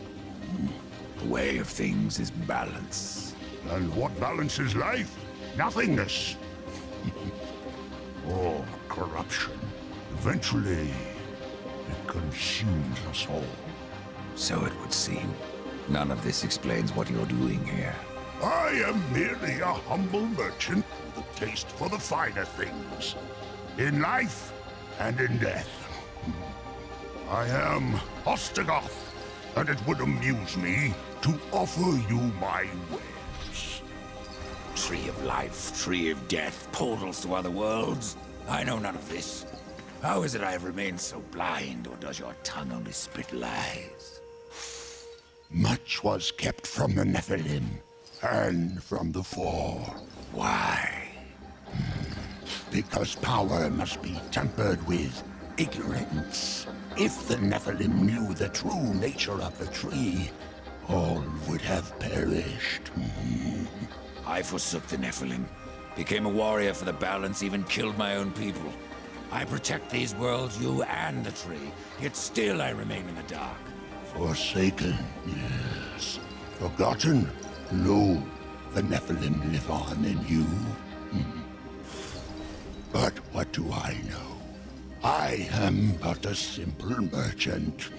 The way of things is balance. And what balances life? Nothingness. Or corruption. Eventually, it consumes us all. So it would seem. None of this explains what you're doing here. I am merely a humble merchant with a taste for the finer things. In life and in death. I am Ostagoth, and it would amuse me to offer you my wares. tree of life, tree of death, portals to other worlds. I know none of this. How is it I have remained so blind, or does your tongue only spit lies? Much was kept from the Nephilim, and from the Four. Why? Because power must be tempered with ignorance. If the Nephilim knew the true nature of the tree, all would have perished. I forsook the Nephilim, became a warrior for the balance, even killed my own people. I protect these worlds, you and the tree, yet still I remain in the dark. Forsaken, yes. Forgotten? No. The Nephilim live on in you. But what do I know? I am but a simple merchant.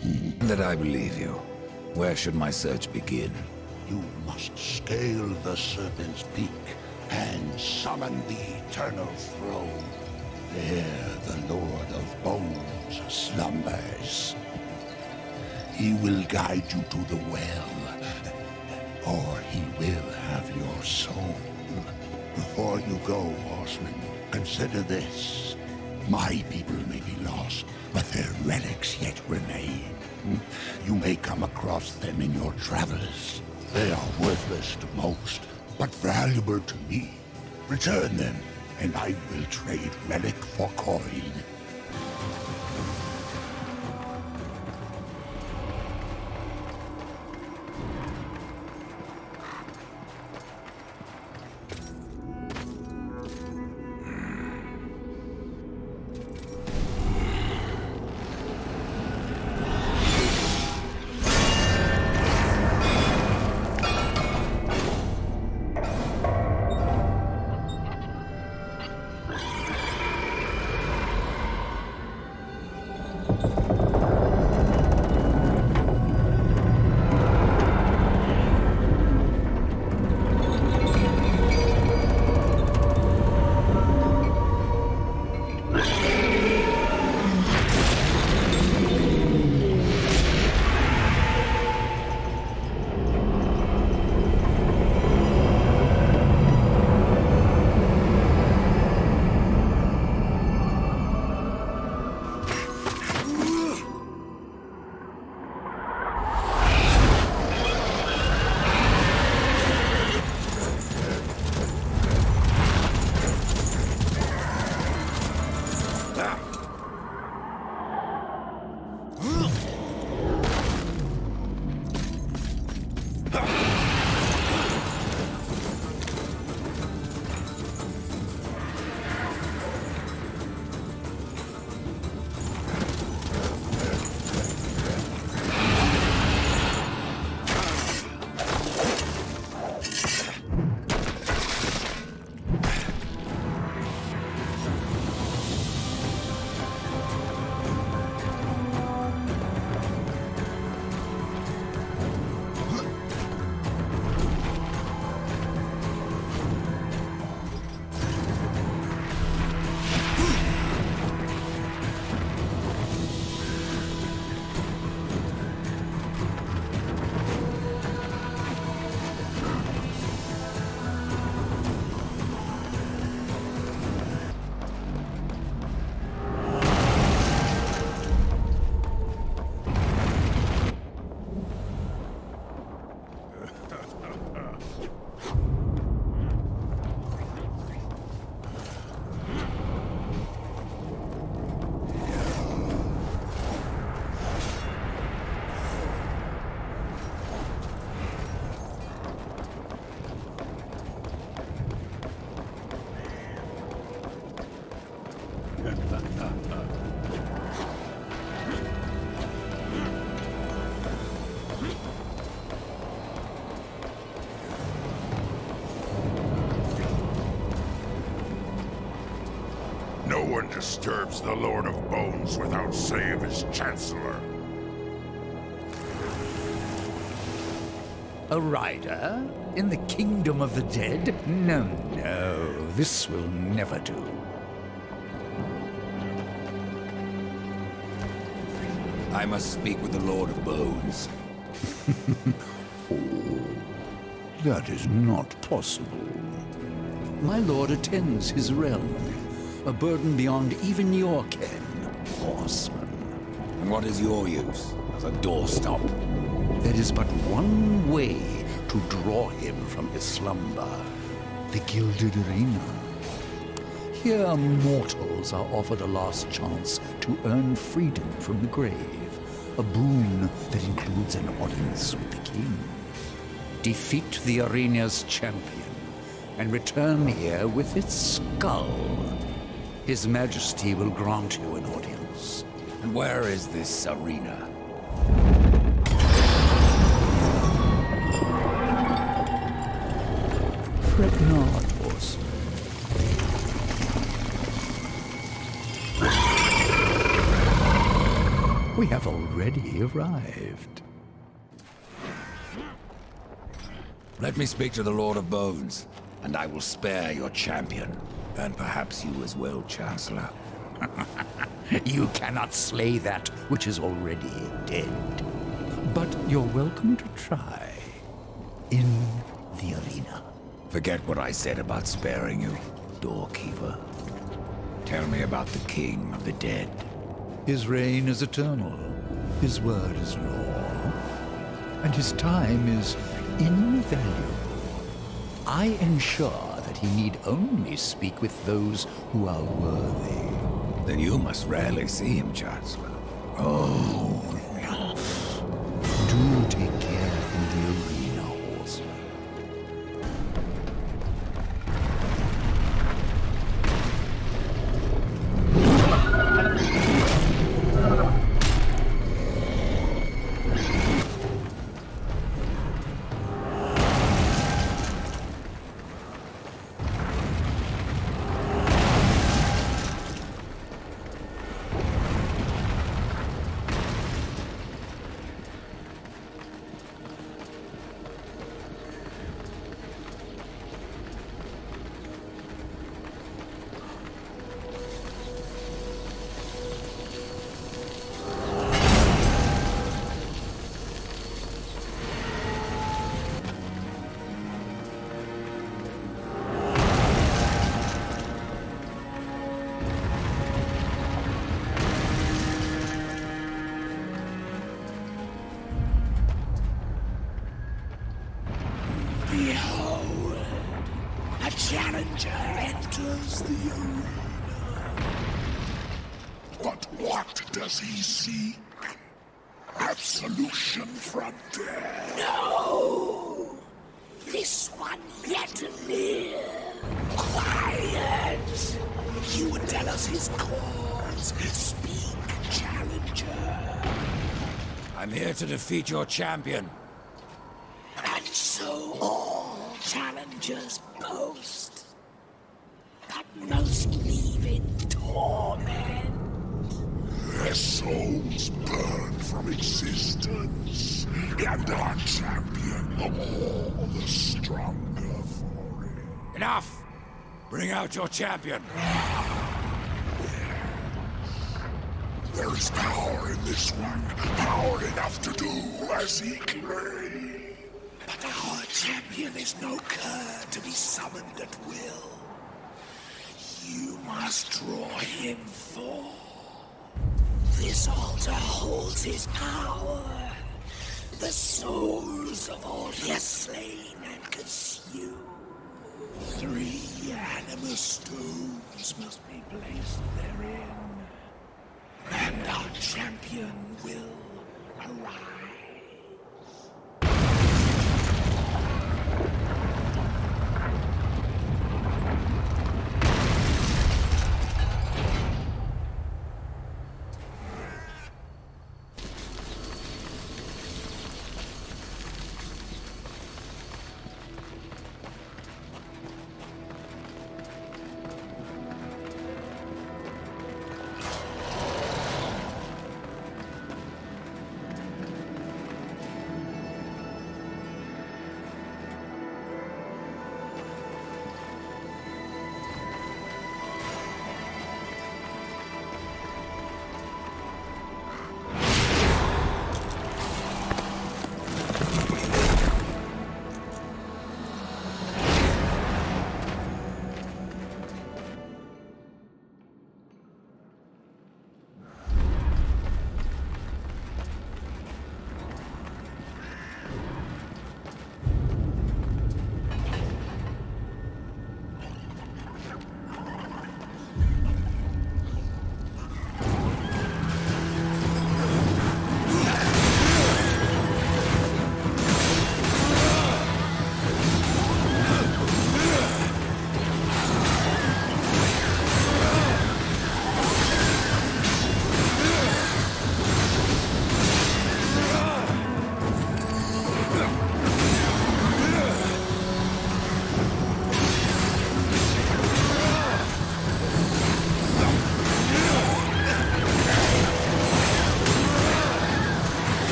That I believe you. Where should my search begin? You must scale the Serpent's Peak and summon the Eternal Throne. There the Lord of Bones slumbers. He will guide you to the well, or he will have your soul. Before you go, horseman, consider this. My people may be lost, but their relics yet remain. You may come across them in your travels. They are worthless to most, but valuable to me. Return them, and I will trade relic for coin. No one disturbs the Lord of Bones without say of his Chancellor. A rider? In the kingdom of the dead? No, no, this will never do. I must speak with the Lord of Bones. Oh, that is not possible. My lord attends his realm, a burden beyond even your ken, horseman. And what is your use as a doorstop? There is but one way to draw him from his slumber, the gilded arena. Here mortals are offered a last chance to earn freedom from the grave, a boon that includes an audience with the king. Defeat the arena's champion, and return here with its skull. His Majesty will grant you an audience. And where is this arena? Fret not, horseman. We have already arrived. Let me speak to the Lord of Bones, and I will spare your champion. And perhaps you as well, Chancellor. You cannot slay that which is already dead. But you're welcome to try. In the arena. Forget what I said about sparing you, doorkeeper. Tell me about the King of the Dead. His reign is eternal. His word is law. And his time is invaluable. I ensure that he need only speak with those who are worthy. Then you must rarely see him, Chancellor. Oh, do take care in the arena, horseman. Behold, a challenger enters the arena. But what does he seek? Absolution from death. No! This one yet live. Quiet! He would tell us his cause. Speak, challenger. I'm here to defeat your champion. And so all challengers boast, but most leave in torment. Their souls burn from existence, and our champion all the stronger for it. Enough! Bring out your champion. There is power in this one, power enough to do as he claims. But our champion is no cur to be summoned at will. You must draw him forth. This altar holds his power. The souls of all he has slain and consumed. 3 anima stones must be placed therein. And our champion will arise.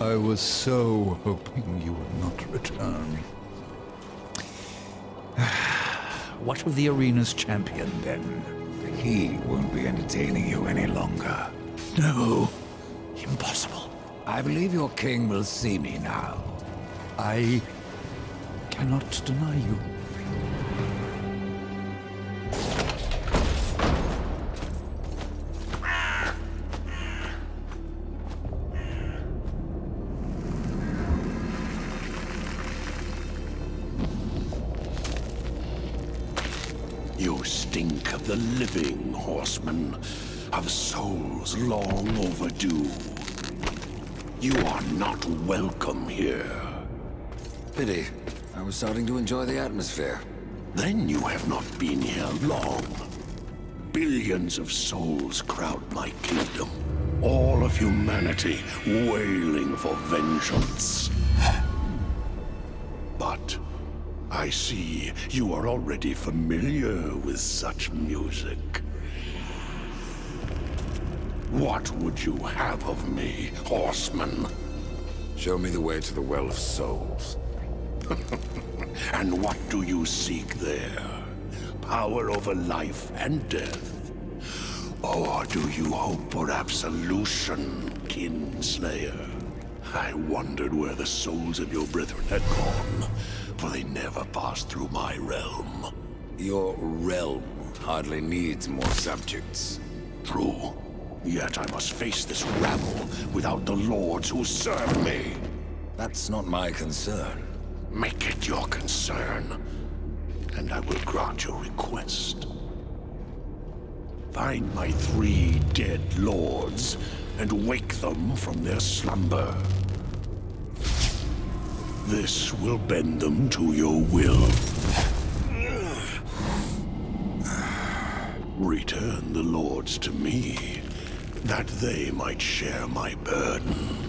I was so hoping you would not return. What of the arena's champion, then? He won't be entertaining you any longer. No. Impossible. I believe your king will see me now. I cannot deny you. You stink of the living, horseman, of souls long overdue. You are not welcome here. Pity. I was starting to enjoy the atmosphere. Then you have not been here long. Billions of souls crowd my kingdom. All of humanity wailing for vengeance. But I see you are already familiar with such music. What would you have of me, horseman? Show me the way to the Well of Souls. And what do you seek there? Power over life and death? Or do you hope for absolution, Kinslayer? I wondered where the souls of your brethren had gone, for they never passed through my realm. Your realm hardly needs more subjects. True. Yet I must face this rabble without the lords who serve me. That's not my concern. Make it your concern, and I will grant your request. Find my 3 dead lords, and wake them from their slumber. This will bend them to your will. Return the lords to me, that they might share my burden.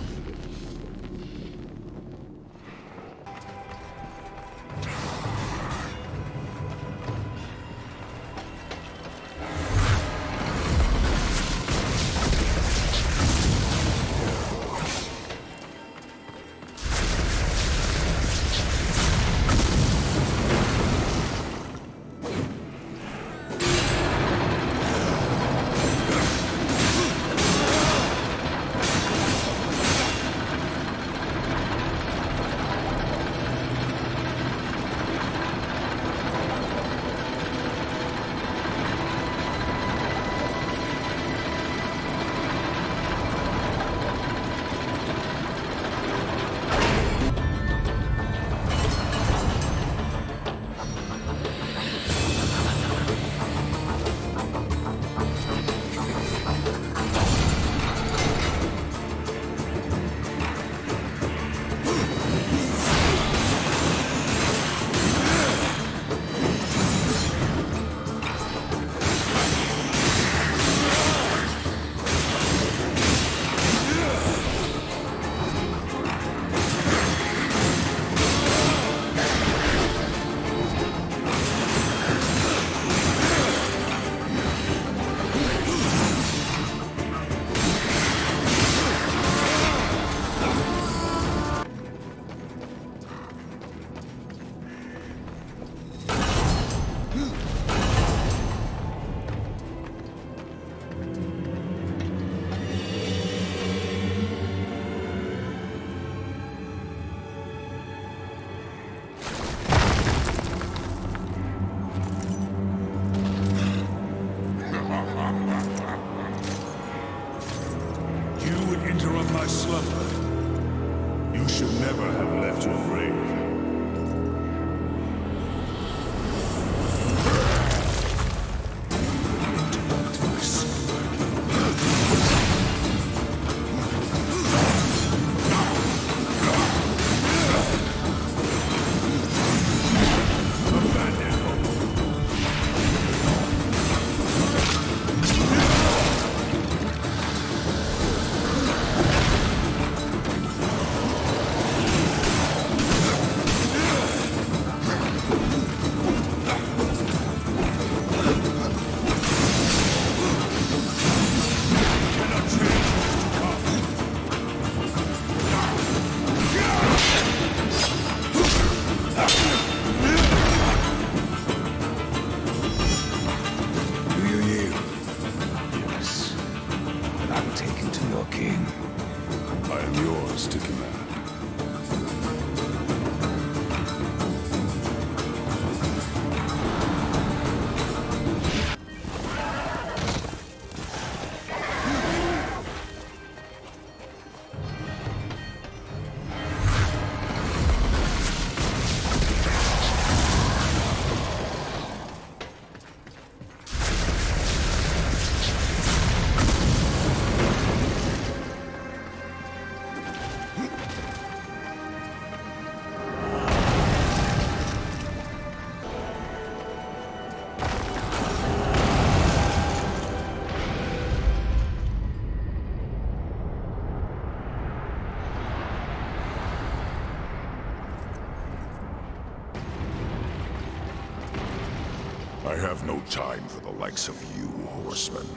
I have no time for the likes of you, horsemen.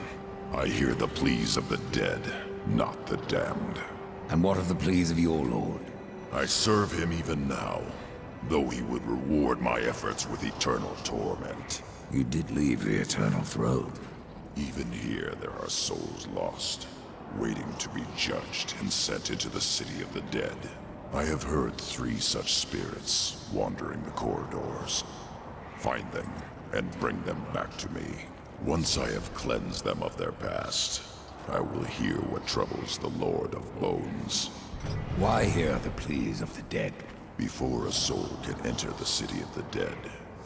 I hear the pleas of the dead, not the damned. And what of the pleas of your lord? I serve him even now, though he would reward my efforts with eternal torment. You did leave the eternal throne. Even here there are souls lost, waiting to be judged and sent into the city of the dead. I have heard 3 such spirits wandering the corridors. Find them and bring them back to me. Once I have cleansed them of their past, I will hear what troubles the Lord of Bones. Why hear the pleas of the dead? Before a soul can enter the city of the dead,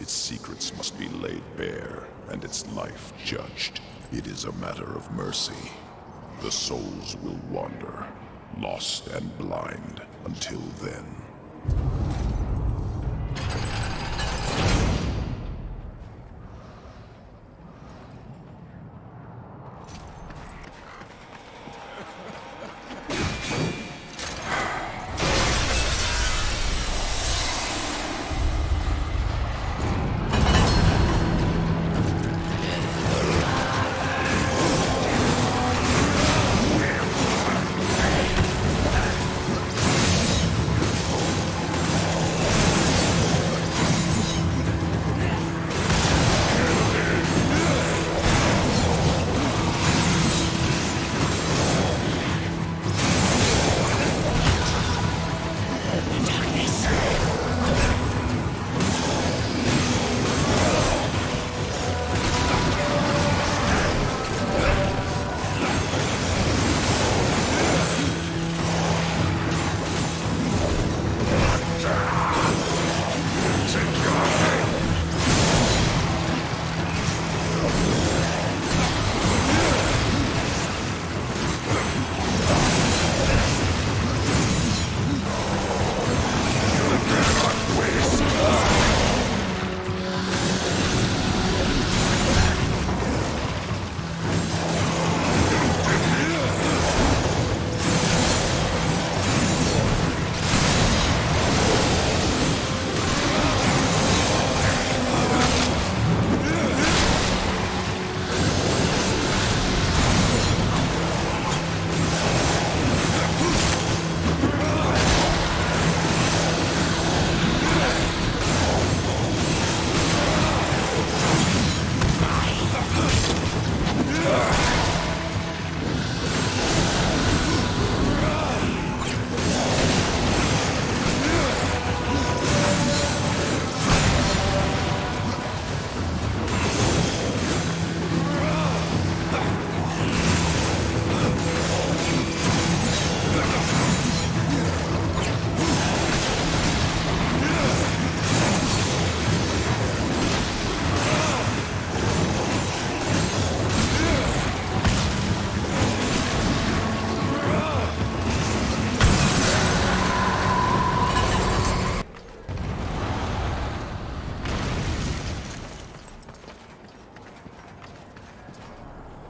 its secrets must be laid bare and its life judged. It is a matter of mercy. The souls will wander, lost and blind, until then.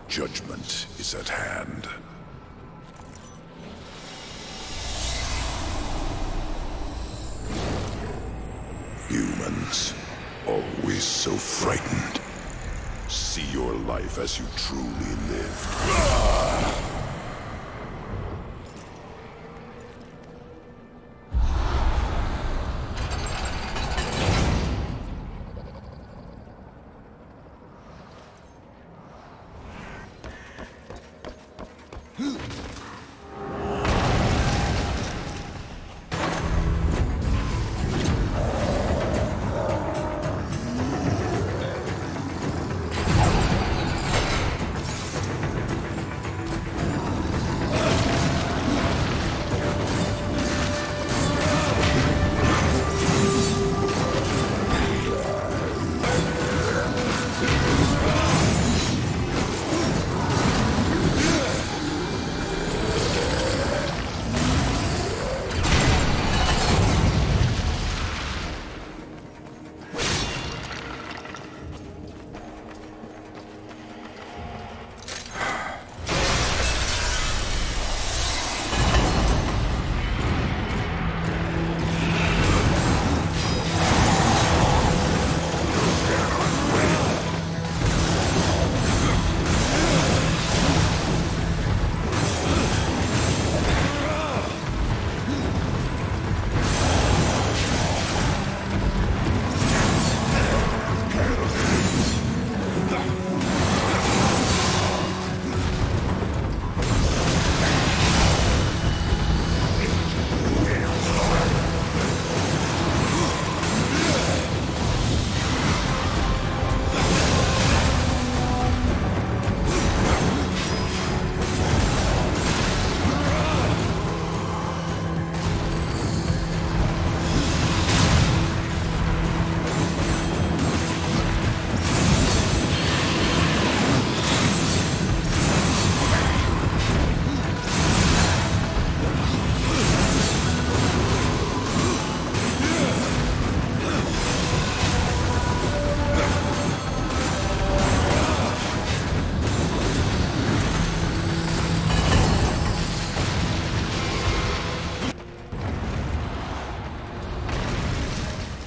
Judgment is at hand. Humans, always so frightened. See your life as you truly live.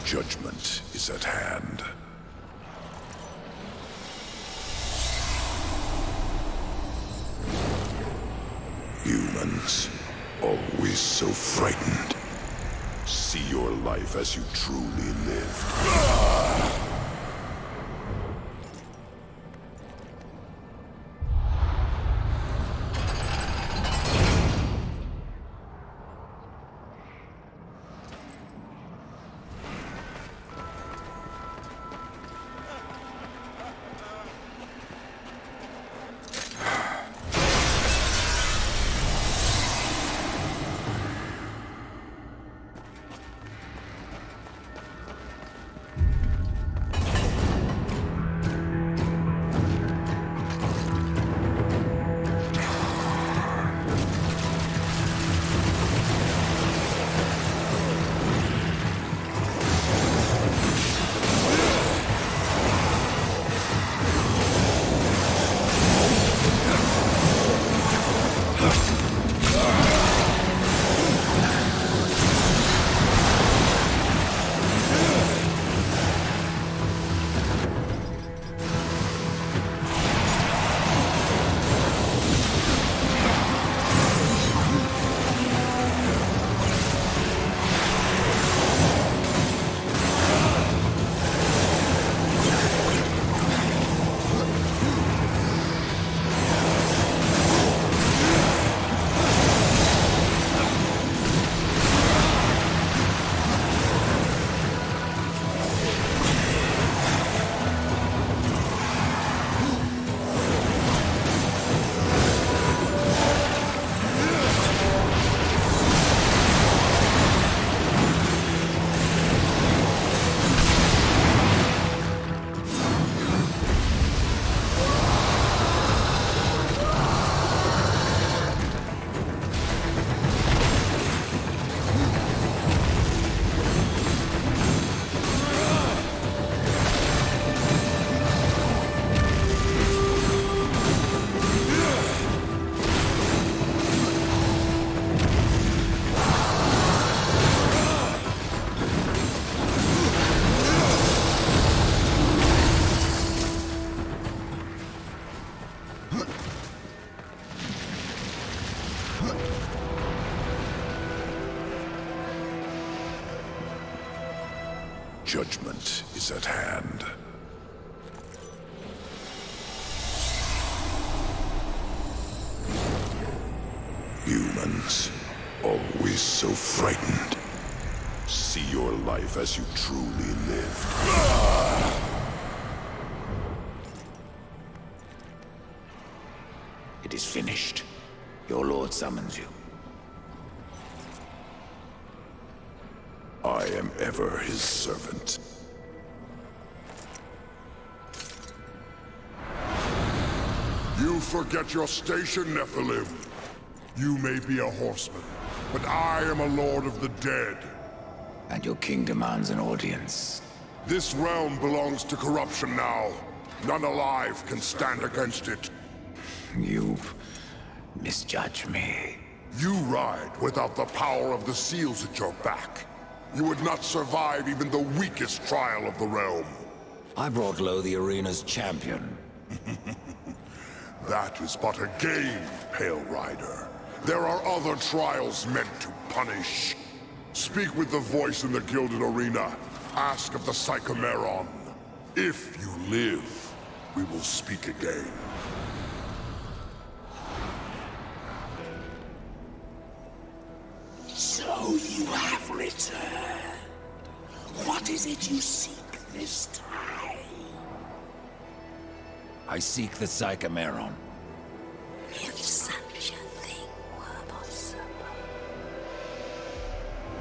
Judgment is at hand. Humans, always so frightened. See your life as you truly lived. Judgment is at hand. Humans, always so frightened. See your life as you truly lived. It is finished. Your lord summons you. I am ever his servant. You forget your station, Nephilim. You may be a horseman, but I am a lord of the dead. And your king demands an audience. This realm belongs to corruption now. None alive can stand against it. You misjudge me. You ride without the power of the seals at your back. You would not survive even the weakest trial of the realm. I brought low the arena's champion. That is but a game, Pale Rider. There are other trials meant to punish. Speak with the voice in the Gilded Arena. Ask of the Psychomeron. If you live, we will speak again. So you have returned. What is it you seek this time? I seek the Psychomeron. If such a thing were possible,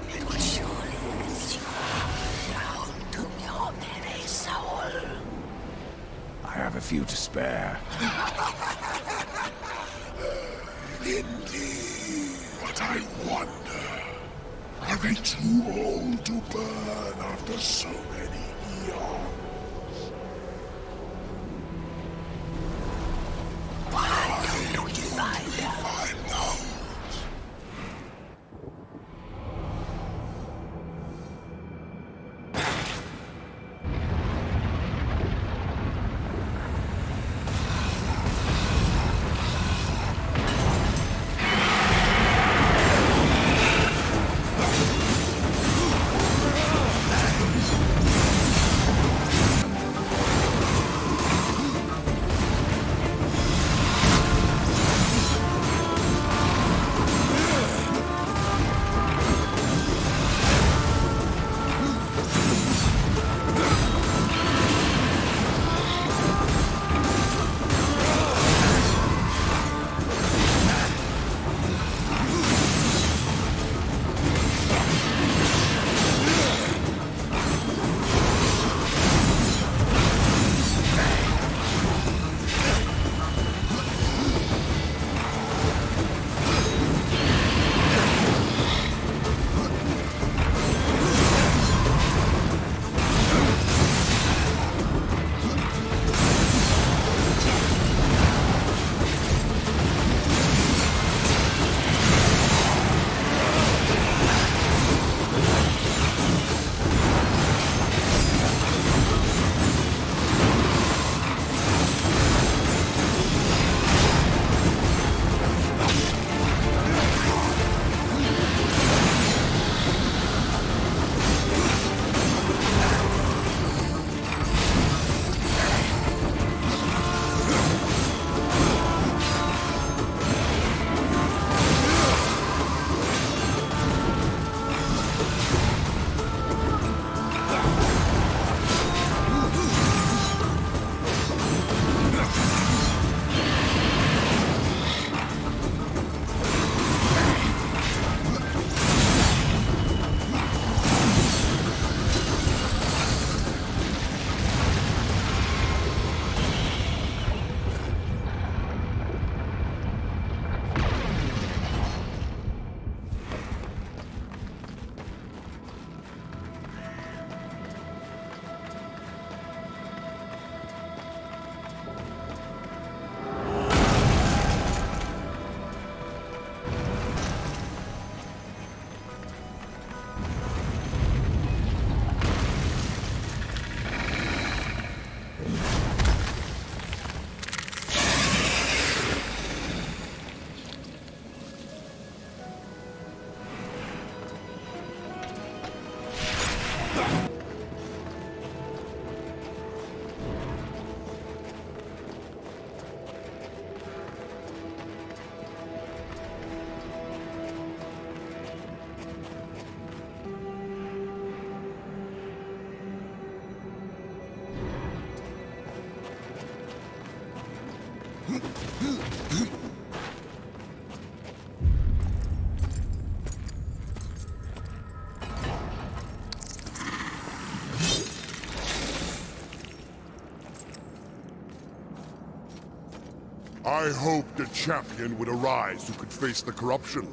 it would surely consume down to your very soul. I have a few to spare. Indeed. But I wonder, are they too old to burn after so many eons? Why don't we find out? I hoped a champion would arise who could face the corruption.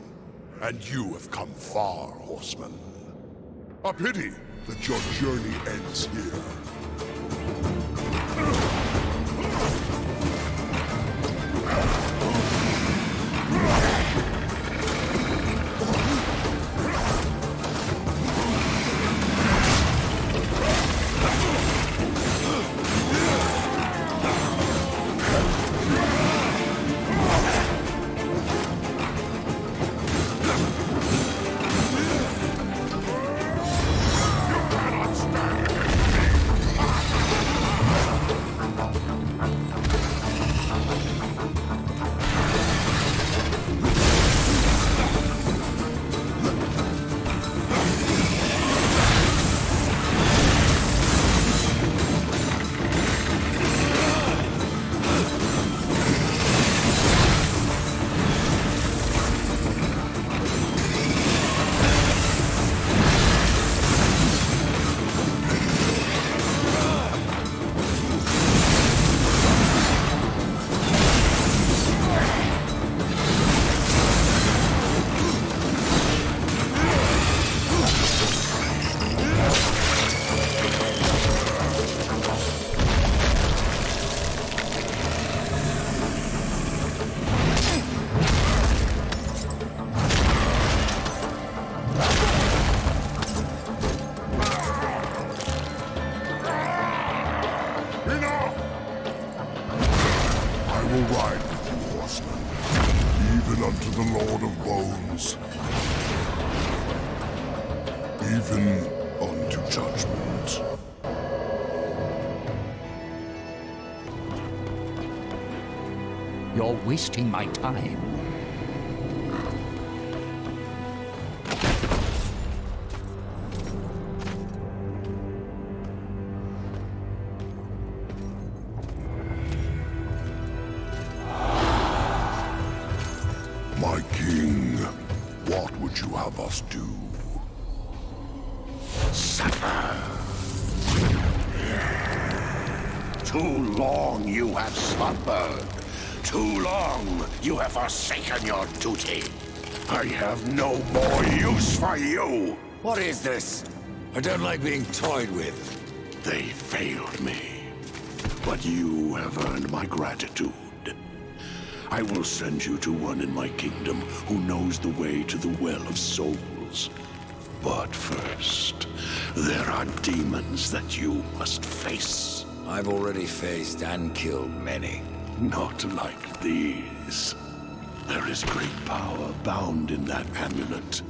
And you have come far, horseman. A pity that your journey ends here. Even unto judgment. You're wasting my time. My king, what would you have us do? Suffer. Too long you have slumbered. Too long you have forsaken your duty. I have no more use for you. What is this? I don't like being toyed with. They failed me, but you have earned my gratitude. I will send you to one in my kingdom who knows the way to the Well of Souls. But first, there are demons that you must face. I've already faced and killed many. Not like these. There is great power bound in that amulet.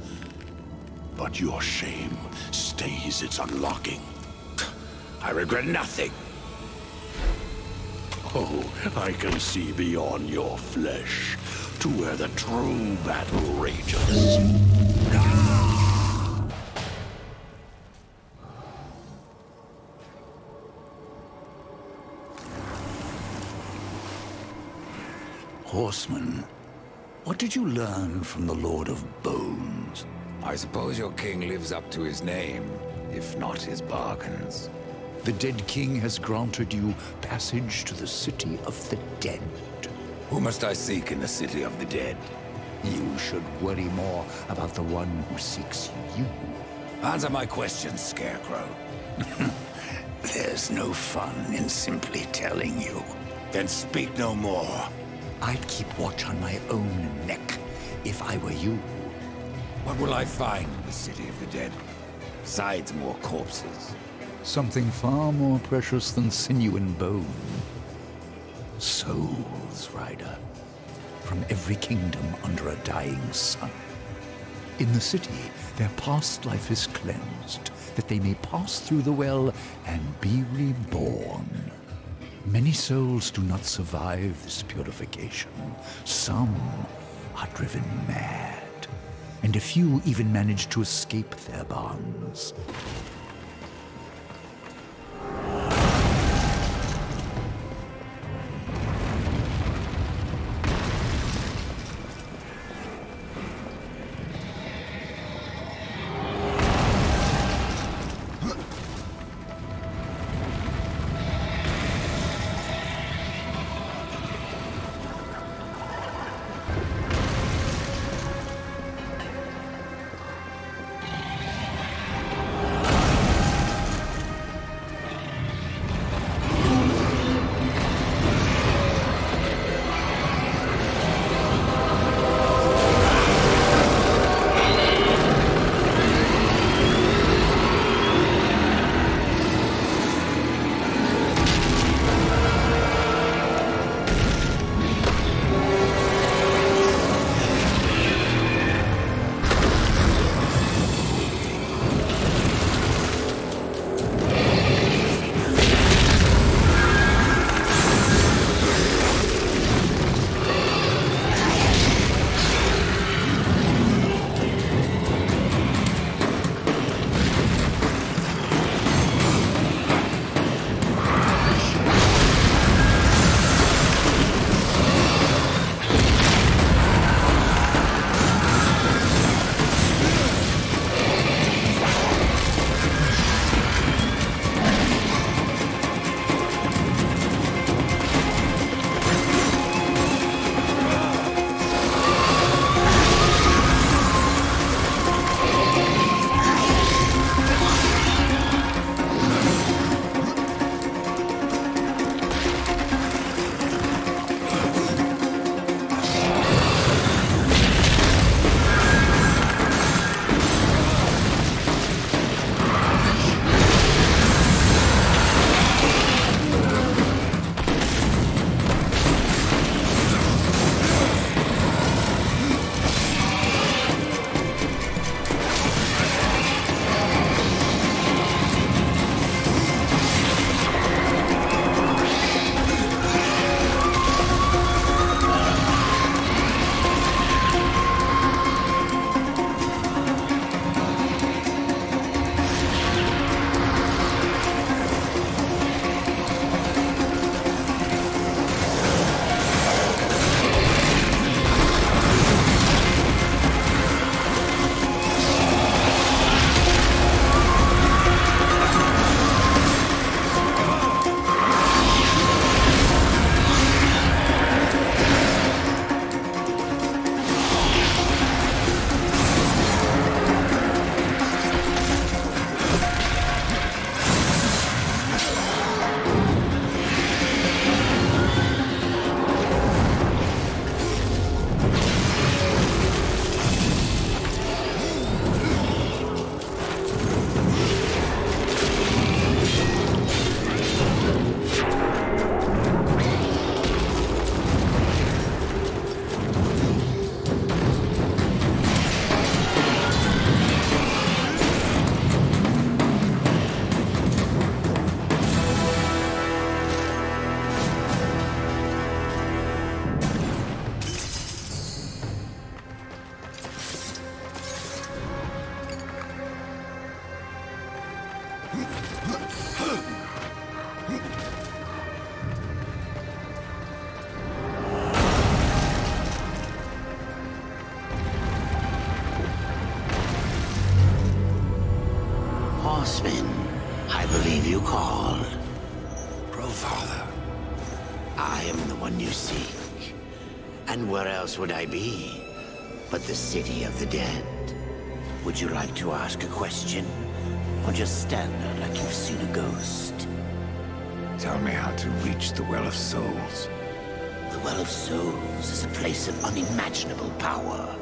But your shame stays its unlocking. I regret nothing. Oh, I can see beyond your flesh to where the true battle rages. Horseman, what did you learn from the Lord of Bones? I suppose your king lives up to his name, if not his bargains. The dead king has granted you passage to the city of the dead. Who must I seek in the city of the dead? You should worry more about the one who seeks you. Answer my question, Scarecrow. There's no fun in simply telling you. Then speak no more. I'd keep watch on my own neck if I were you. What will I find in the city of the dead? Besides more corpses. Something far more precious than sinew and bone. Souls, Rider. From every kingdom under a dying sun. In the city, their past life is cleansed, that they may pass through the well and be reborn. Many souls do not survive this purification. Some are driven mad, and a few even manage to escape their bonds. call? Grandfather. I am the one you seek. And where else would I be but the city of the dead? Would you like to ask a question? Or just stand there like you've seen a ghost? Tell me how to reach the Well of Souls. The Well of Souls is a place of unimaginable power.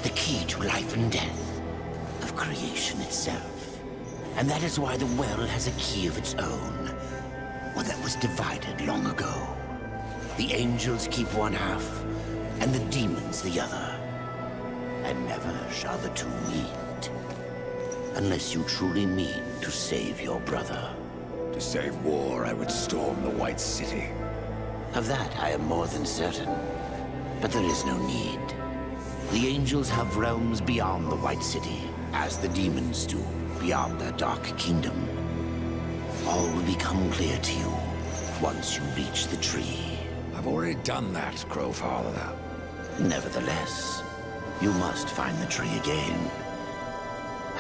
The key to life and death. Of creation itself. And that is why the well has a key of its own. One that was divided long ago. The angels keep one half, and the demons the other. And never shall the two meet. Unless you truly mean to save your brother. To save war, I would storm the White City. Of that I am more than certain. But there is no need. The angels have realms beyond the White City, as the demons do beyond their dark kingdom. All will become clear to you once you reach the tree. I've already done that, Crowfather. Nevertheless, you must find the tree again,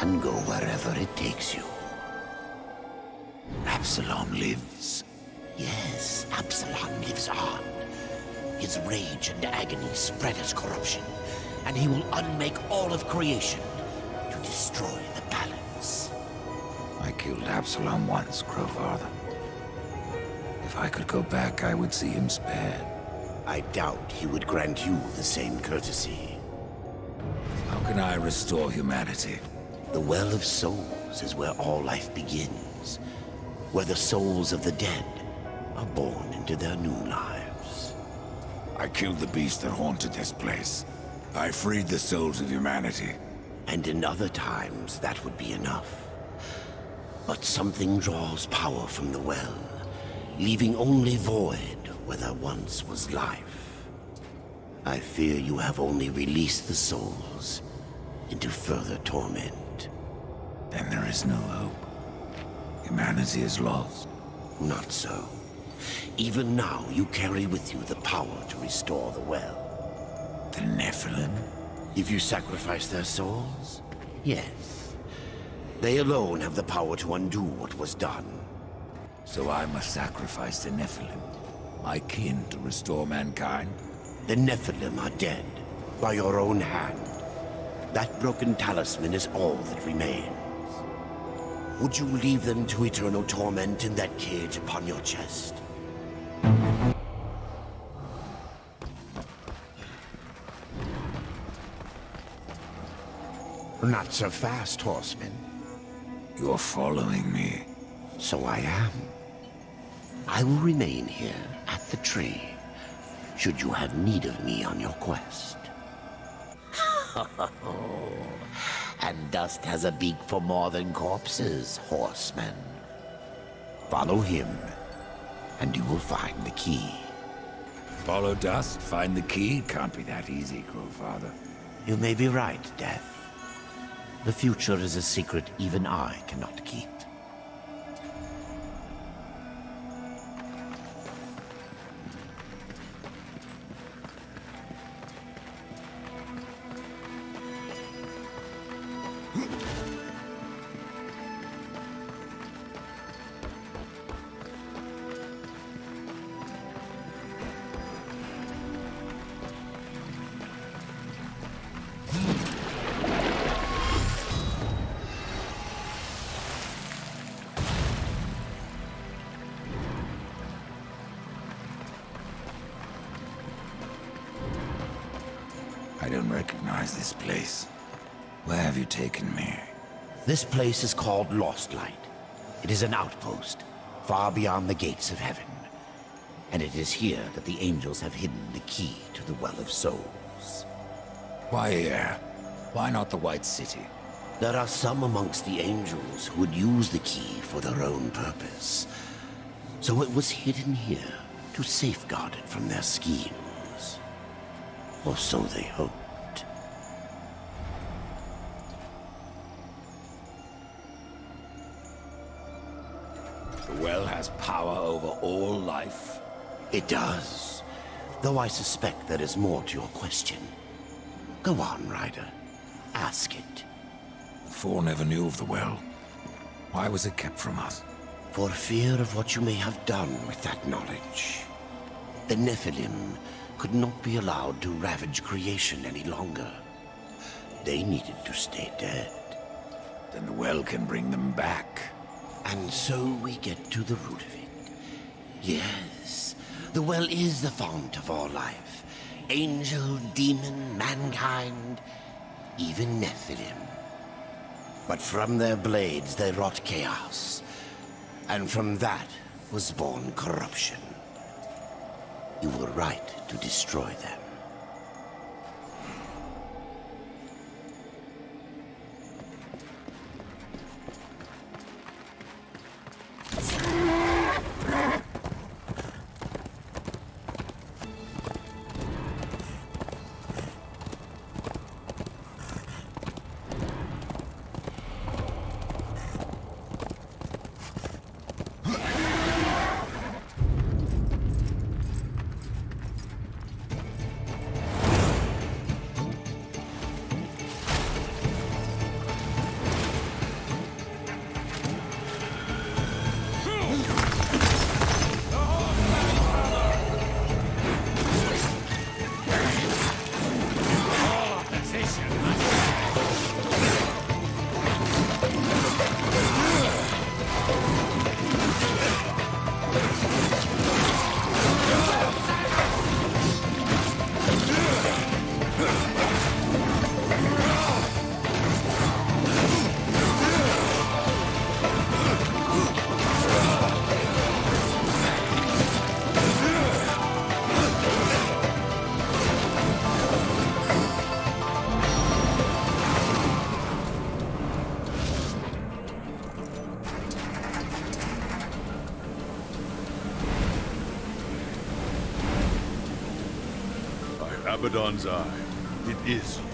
and go wherever it takes you. Absalom lives. Yes, Absalom lives on. His rage and agony spread as corruption, and he will unmake all of creation to destroy the balance. I killed Absalom once, Crowfather. If I could go back, I would see him spared. I doubt he would grant you the same courtesy. How can I restore humanity? The Well of Souls is where all life begins. Where the souls of the dead are born into their new lives. I killed the beast that haunted this place. I freed the souls of humanity. And in other times, that would be enough. But something draws power from the well, leaving only void where there once was life. I fear you have only released the souls into further torment. Then there is no hope. Humanity is lost. Not so. Even now, you carry with you the power to restore the well. The Nephilim? If you sacrifice their souls? Yes. They alone have the power to undo what was done. So I must sacrifice the Nephilim, my kin, to restore mankind? The Nephilim are dead, by your own hand. That broken talisman is all that remains. Would you leave them to eternal torment in that cage upon your chest? Not so fast, horseman. You're following me. So I am. I will remain here at the tree, should you have need of me on your quest. And dust has a beak for more than corpses, horseman. Follow him, and you will find the key. Follow dust, find the key? Can't be that easy, Crowfather. You may be right, Death. The future is a secret even I cannot keep. I don't recognize this place. Where have you taken me? This place is called Lost Light. It is an outpost, far beyond the gates of heaven. And it is here that the angels have hidden the key to the Well of Souls. Why here? Why not the White City? There are some amongst the angels who would use the key for their own purpose. So it was hidden here to safeguard it from their schemes. Or so they hoped. The well has power over all life. It does. Though I suspect there is more to your question. Go on, Ryder. Ask it. The Four never knew of the well. Why was it kept from us? For fear of what you may have done with that knowledge. The Nephilim could not be allowed to ravage creation any longer. They needed to stay dead. Then the well can bring them back. And so we get to the root of it. Yes, the well is the fount of all life. Angel, demon, mankind, even Nephilim. But from their blades they wrought chaos. And from that was born corruption. You were right to destroy them. Abaddon's eye. It is you.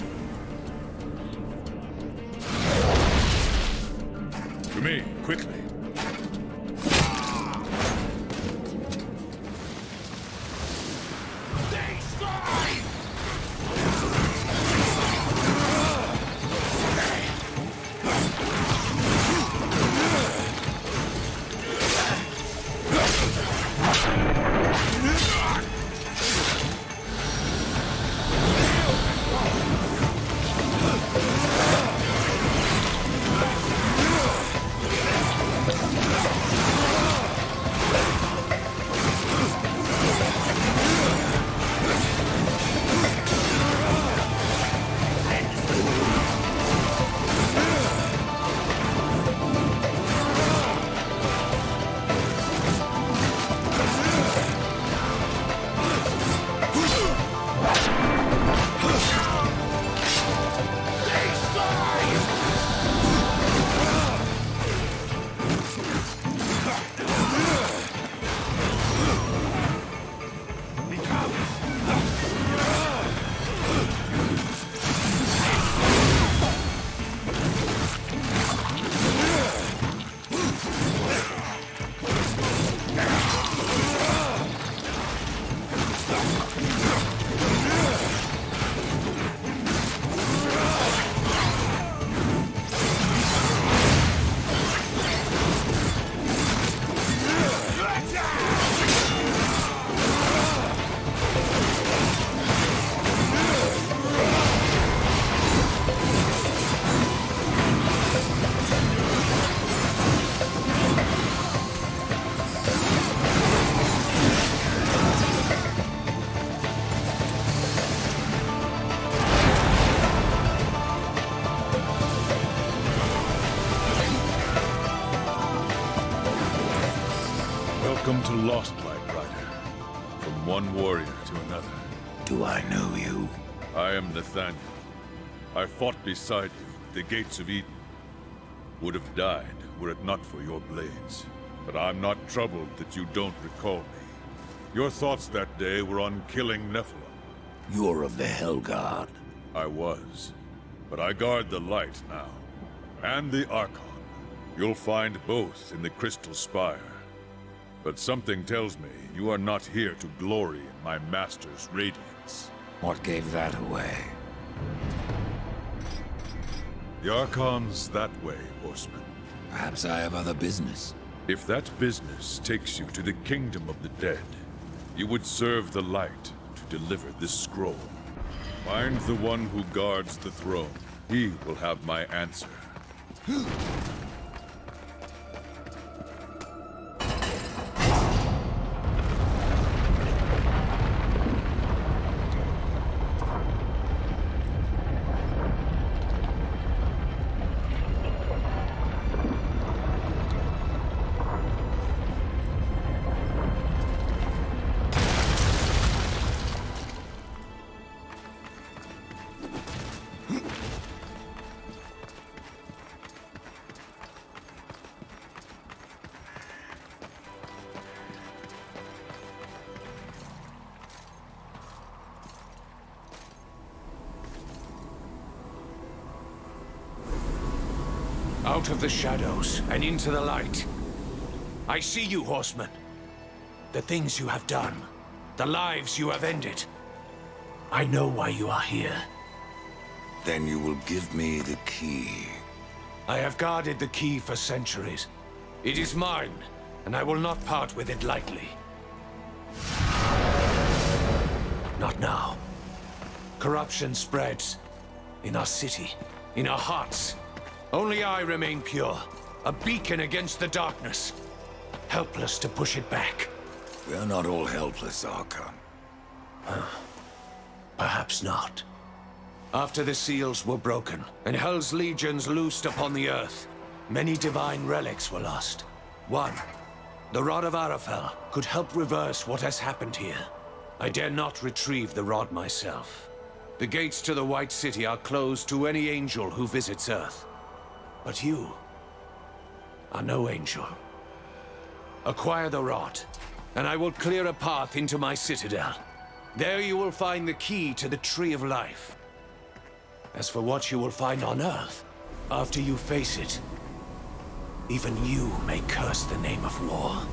To me, quickly. Welcome to Lost Light, Rider. From one warrior to another. Do I know you? I am Nathaniel. I fought beside you at the gates of Eden. Would have died were it not for your blades. But I'm not troubled that you don't recall me. Your thoughts that day were on killing Nephilim. You're of the Hellguard. I was. But I guard the light now. And the Archon. You'll find both in the Crystal Spire. But something tells me you are not here to glory in my master's radiance. What gave that away? The Archon's that way, horseman. Perhaps I have other business. If that business takes you to the kingdom of the dead, you would serve the light to deliver this scroll. Find the one who guards the throne. He will have my answer. Out of the shadows and into the light. I see you, horsemen. The things you have done. The lives you have ended. I know why you are here. Then you will give me the key. I have guarded the key for centuries. It is mine, and I will not part with it lightly. Not now. Corruption spreads. In our city. In our hearts. Only I remain pure, a beacon against the darkness, helpless to push it back. We are not all helpless, Archon. Perhaps not. After the seals were broken, and Hell's legions loosed upon the earth, many divine relics were lost. One, the Rod of Arafel, could help reverse what has happened here. I dare not retrieve the rod myself. The gates to the White City are closed to any angel who visits Earth. But you are no angel. Acquire the rod, and I will clear a path into my citadel. There you will find the key to the Tree of Life. As for what you will find on Earth, after you face it, even you may curse the name of war.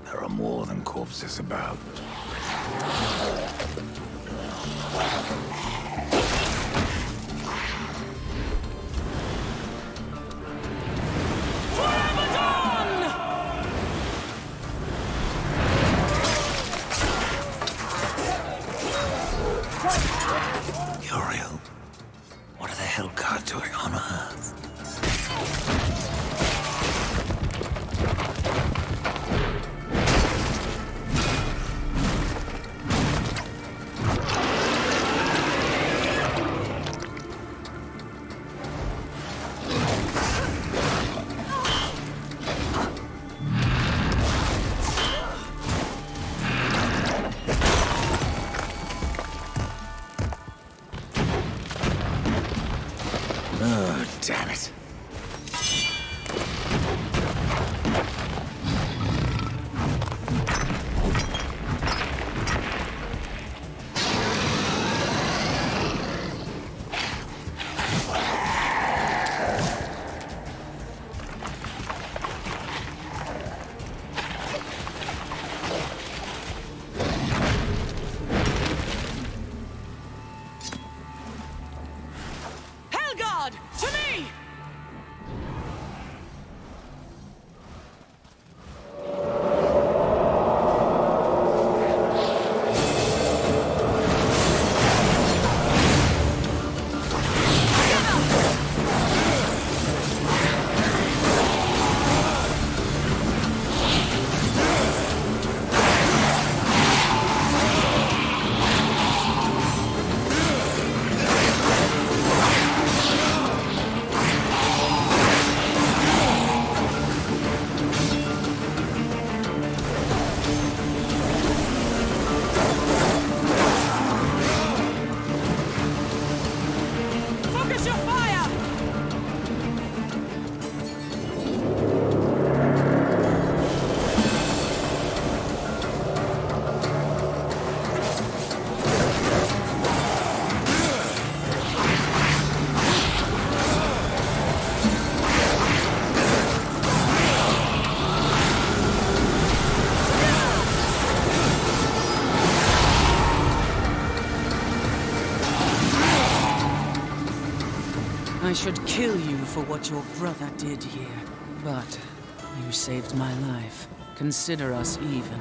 There are more than corpses about. Uriel, what are the Hellguard doing on Earth? Oh, damn it. To me! I should kill you for what your brother did here. But you saved my life. Consider us even.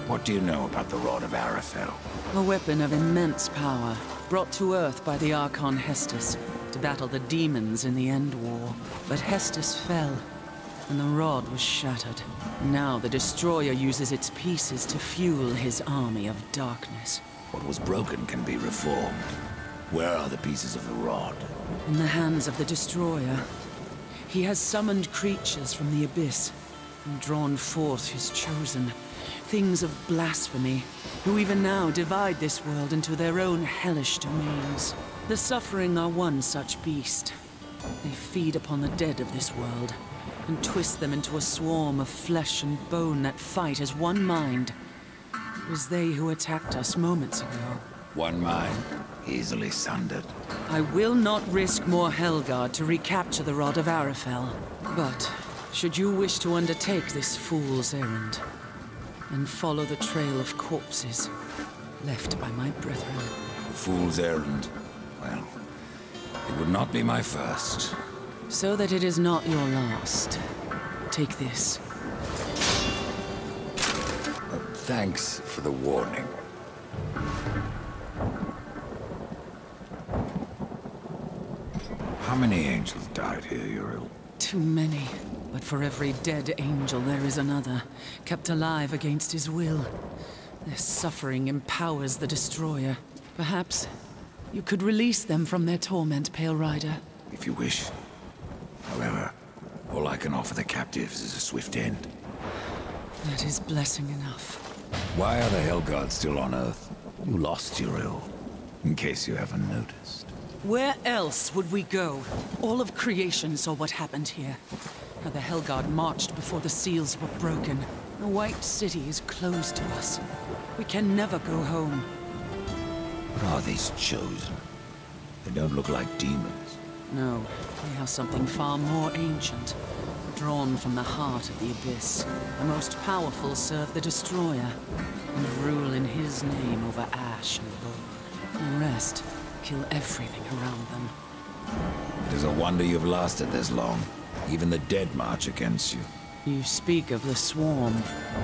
What do you know about the Rod of Arafel? A weapon of immense power, brought to Earth by the Archon Hestus to battle the demons in the End War. But Hestus fell, and the rod was shattered. Now the Destroyer uses its pieces to fuel his army of darkness. What was broken can be reformed. Where are the pieces of the rod? In the hands of the Destroyer. He has summoned creatures from the abyss and drawn forth his chosen. Things of blasphemy, who even now divide this world into their own hellish domains. The Suffering are one such beast. They feed upon the dead of this world and twist them into a swarm of flesh and bone that fight as one mind. It was they who attacked us moments ago. One mind, easily sundered. I will not risk more Helgard to recapture the Rod of Arafel. But, should you wish to undertake this fool's errand, and follow the trail of corpses left by my brethren. A fool's errand? Well, it would not be my first. So that it is not your last, take this. Thanks for the warning. How many angels died here, Uriel? Too many. But for every dead angel there is another, kept alive against his will. Their suffering empowers the Destroyer. Perhaps you could release them from their torment, Pale Rider. If you wish. However, all I can offer the captives is a swift end. That is blessing enough. Why are the Helguards still on Earth? You lost Uriel, in case you haven't noticed. Where else would we go? All of creation saw what happened here. How the Helguard marched before the seals were broken. The White City is closed to us. We can never go home. What are these chosen? They don't look like demons. No, they are something far more ancient. Drawn from the heart of the Abyss. The most powerful serve the Destroyer, and rule in his name over ash and bone. The rest kill everything around them. It is a wonder you've lasted this long. Even the dead march against you. You speak of the Swarm.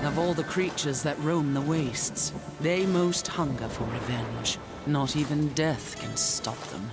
Of all the creatures that roam the wastes, they most hunger for revenge. Not even death can stop them.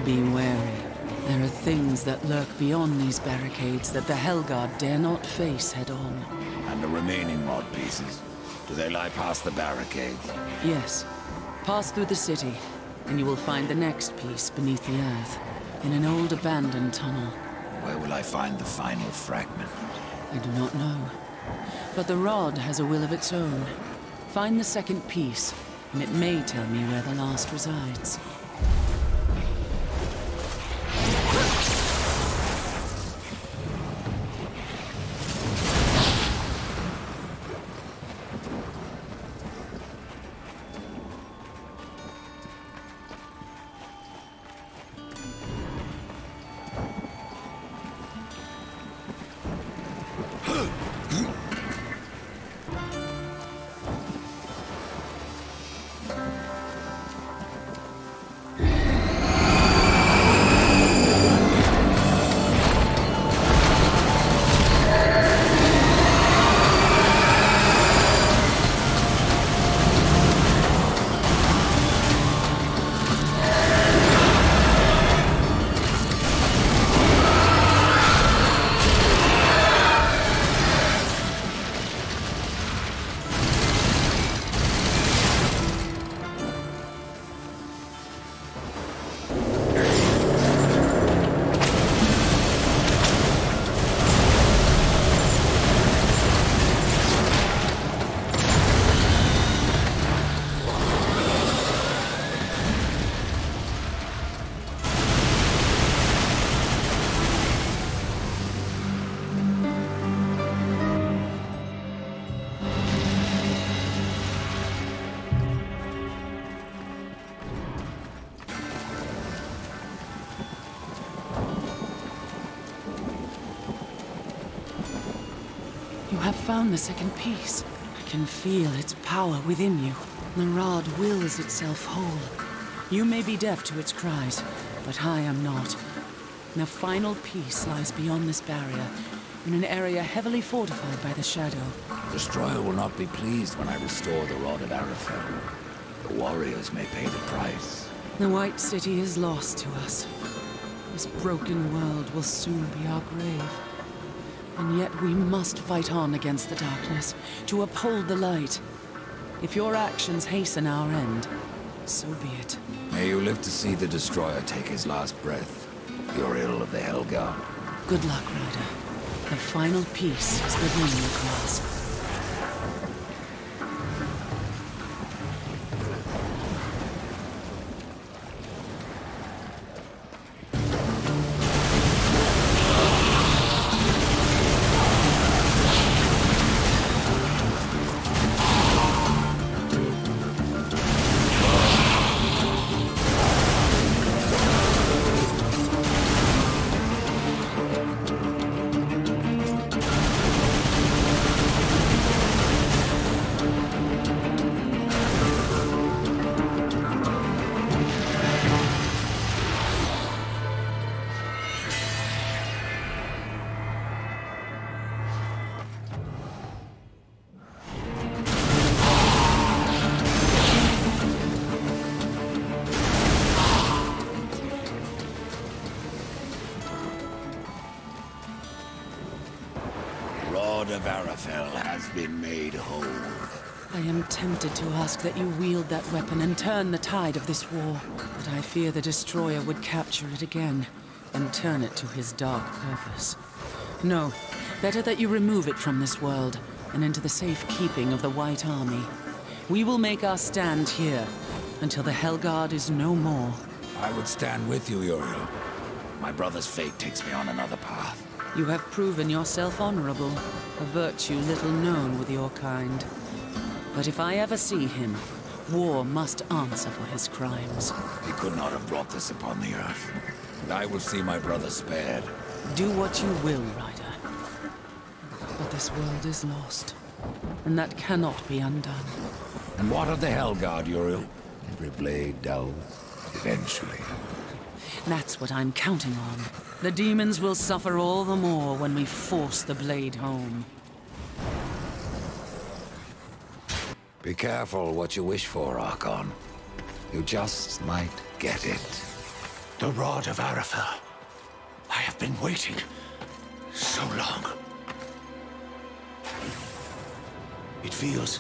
Be wary. There are things that lurk beyond these barricades that the Helguard dare not face head-on. And the remaining mod pieces? Do they lie past the barricades? Yes. Pass through the city, and you will find the next piece beneath the earth, in an old abandoned tunnel. Where will I find the final fragment? I do not know. But the rod has a will of its own. Find the second piece, and it may tell me where the last resides. have found the second piece. I can feel its power within you. The rod wills itself whole. You may be deaf to its cries, but I am not. The final piece lies beyond this barrier, in an area heavily fortified by the shadow. The Destroyer will not be pleased when I restore the Rod of Arafel. The warriors may pay the price. The White City is lost to us. This broken world will soon be our grave. And yet we must fight on against the darkness, to uphold the light. If your actions hasten our end, so be it. May you live to see the Destroyer take his last breath. Uriel of the Helguard. Good luck, Ryder. The final piece is within your grasp. Of Arafel has been made whole. I am tempted to ask that you wield that weapon and turn the tide of this war. But I fear the Destroyer would capture it again and turn it to his dark purpose. No, better that you remove it from this world and into the safekeeping of the White Army. We will make our stand here until the Helguard is no more. I would stand with you, Uriel. My brother's fate takes me on another path. You have proven yourself honorable, a virtue little known with your kind. But if I ever see him, war must answer for his crimes. He could not have brought this upon the earth. And I will see my brother spared. Do what you will, Ryder. But this world is lost, and that cannot be undone. And what of the Helguard, Uriel? Every blade dulls, eventually. That's what I'm counting on. The demons will suffer all the more when we force the blade home. Be careful what you wish for, Archon. You just might get it. The Rod of Arafel. I have been waiting so long. It feels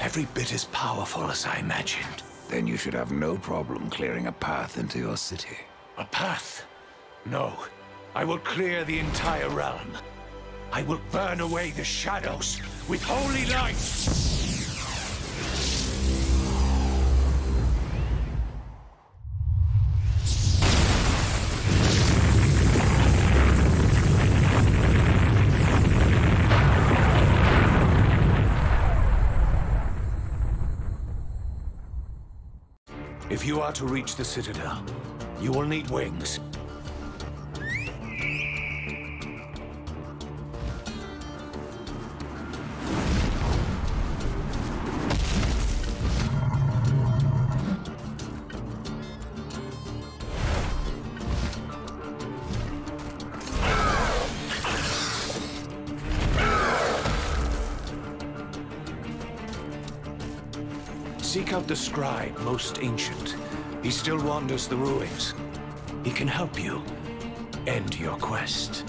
every bit as powerful as I imagined. Then you should have no problem clearing a path into your city. A path? No. I will clear the entire realm. I will burn away the shadows with holy light! If you are to reach the Citadel, you will need wings. Seek out the scribe, most ancient. He still wanders the ruins. He can help you end your quest.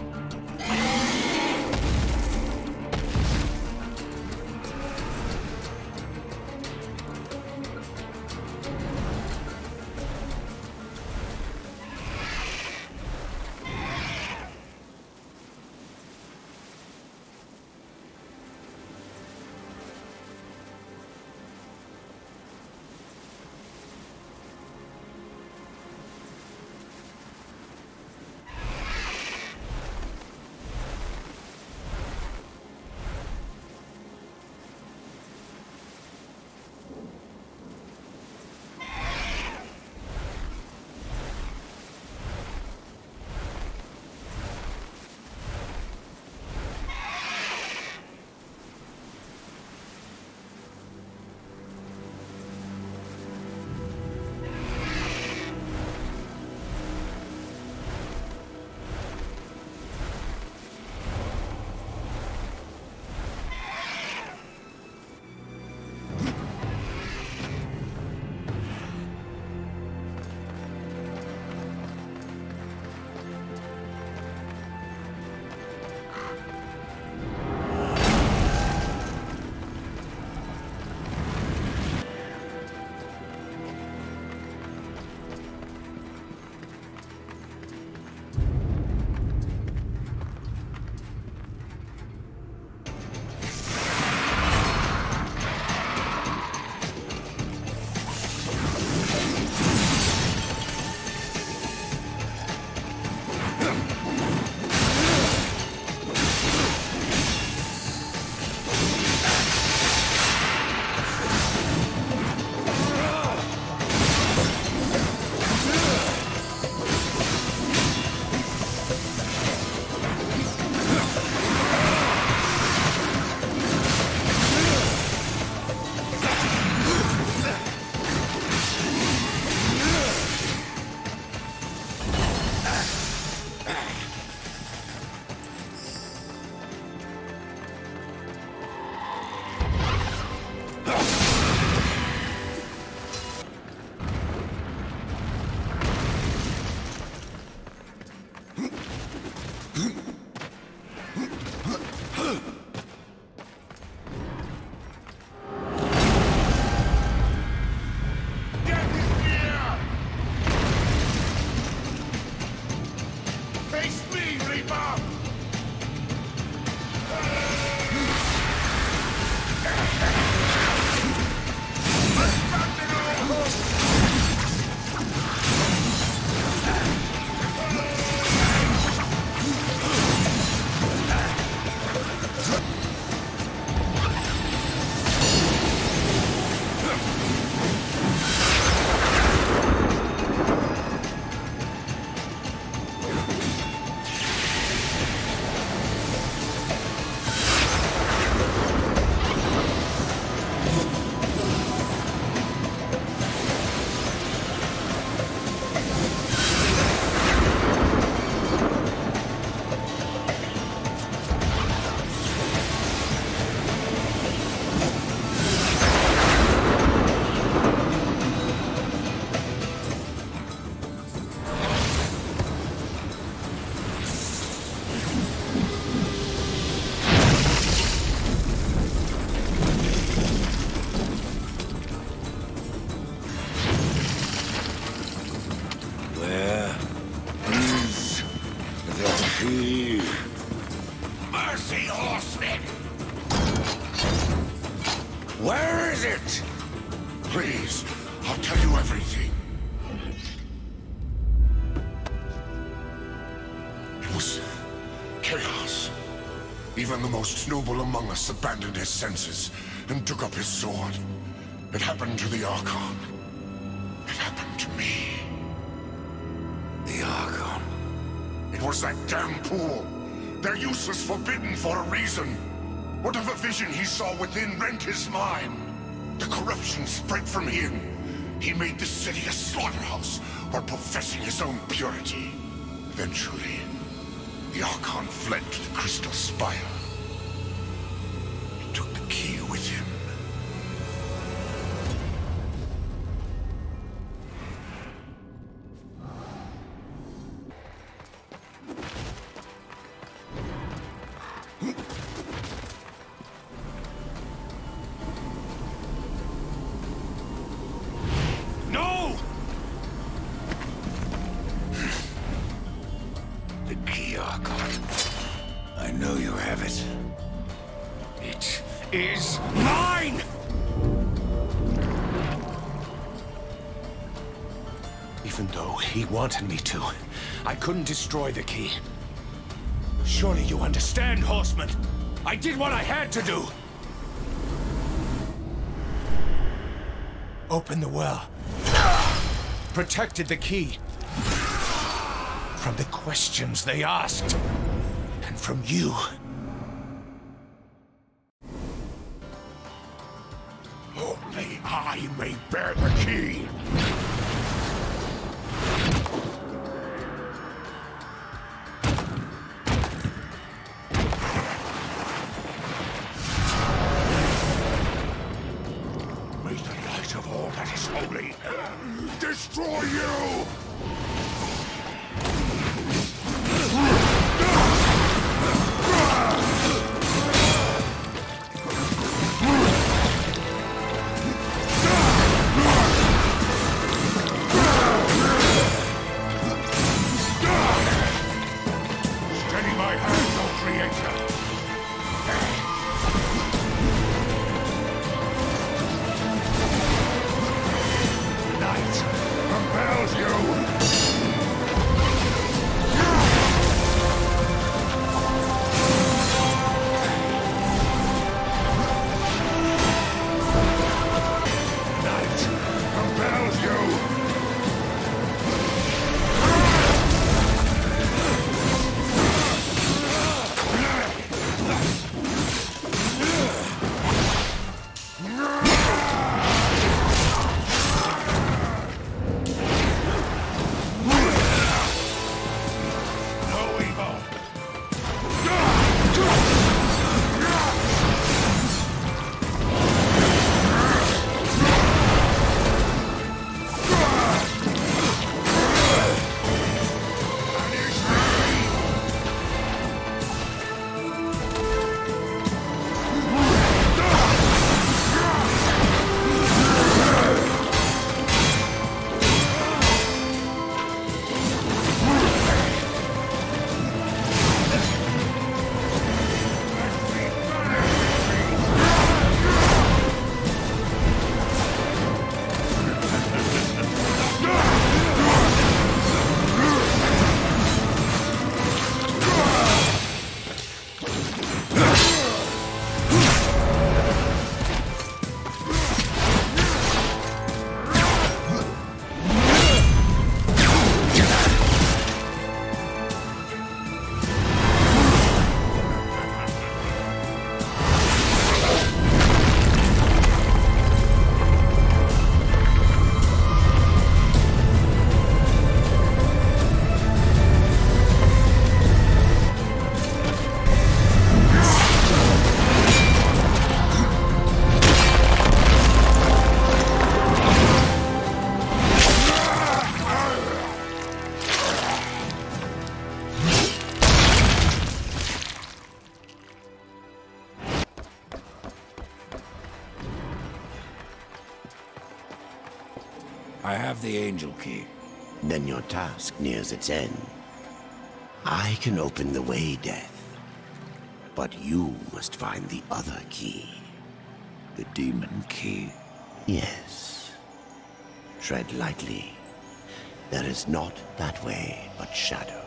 horsemen! Where is it? Please, I'll tell you everything. It was chaos. Even the most noble among us abandoned his senses and took up his sword. It happened to the Archon. It happened to me. The Archon. It was that damn pool. Their use was forbidden for a reason. Whatever vision he saw within rent his mind. The corruption spread from him. He made this city a slaughterhouse while professing his own purity. Eventually, the Archon fled to the Crystal Spire. He took the key with him. Wanted me to. I couldn't destroy the key. Surely you understand, horseman. I did what I had to do. Opened the well. Protected the key. From the questions they asked. And from you. Only I may bear the key. Destroy you! Steady my hand, O Creator! Compels you! I have the angel key. Then your task nears its end. I can open the way, Death. But you must find the other key. The demon key? Yes. Tread lightly. There is not that way but shadow.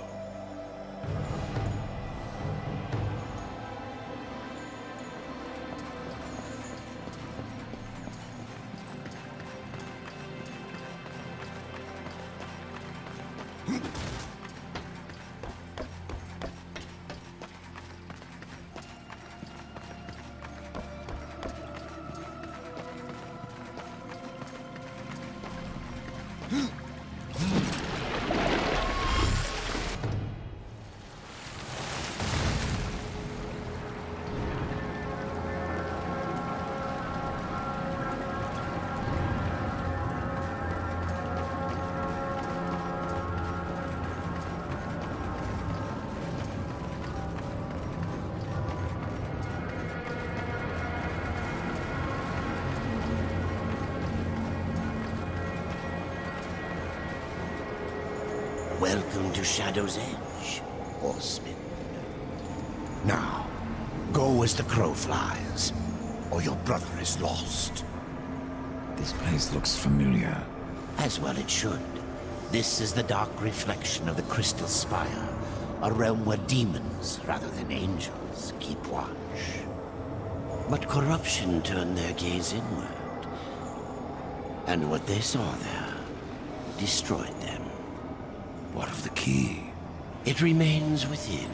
Welcome to Shadow's Edge, horseman. Now, go as the crow flies, or your brother is lost. This place looks familiar. As well it should. This is the dark reflection of the Crystal Spire, a realm where demons, rather than angels, keep watch. But corruption turned their gaze inward, and what they saw there destroyed them. What of the key? It remains within,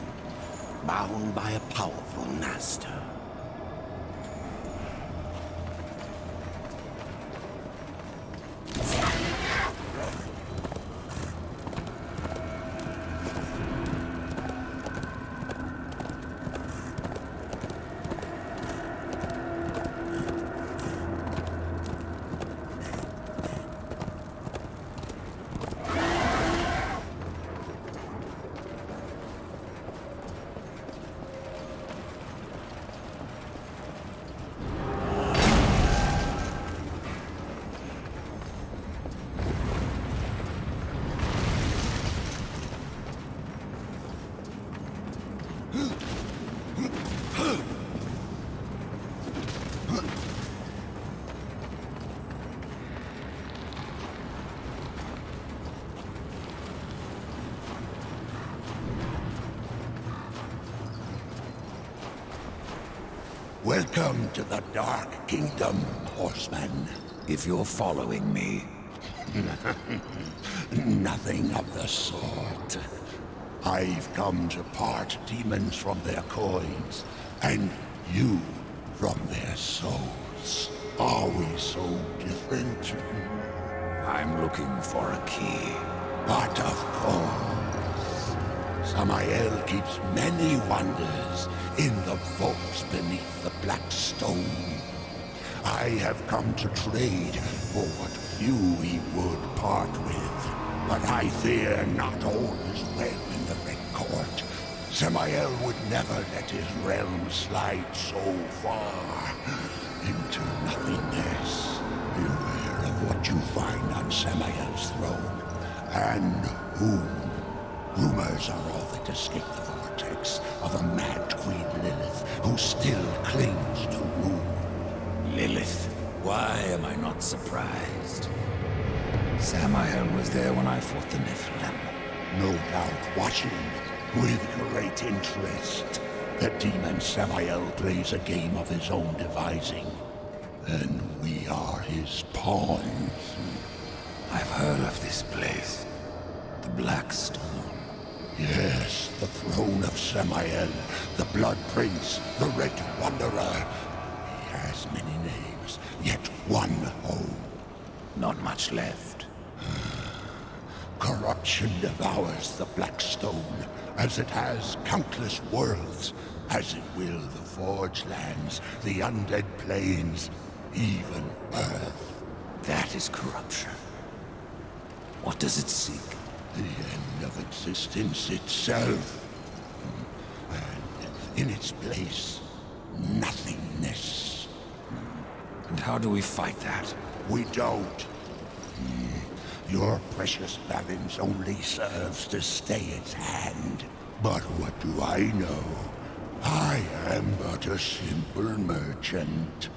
bound by a powerful master. Welcome to the Dark Kingdom, horseman. If you're following me. Nothing of the sort. I've come to part demons from their coins, and you from their souls. Are we so different? I'm looking for a key. But of course. Samael keeps many wonders in the vaults beneath the black stone. I have come to trade for what few he would part with. But I fear not all is well in the Red Court. Samael would never let his realm slide so far into nothingness. Beware of what you find on Samael's throne, and whom. Rumors are all that escape the vortex of a mad Queen Lilith who still clings to rule. Lilith? Why am I not surprised? Samael was there when I fought the Nephilim. No doubt watching with great interest. The demon Samael plays a game of his own devising, and we are his pawns. I've heard of this place. The Black Stone. Yes, the throne of Samael, the Blood Prince, the Red Wanderer. He has many names, yet one home. Not much left. Corruption devours the Black Stone, as it has countless worlds, as it will the Forge Lands, the Undead Plains, even Earth. That is corruption. What does it seek? The end of existence itself. And in its place, nothingness. And how do we fight that? We don't. Your precious balance only serves to stay its hand. But what do I know? I am but a simple merchant.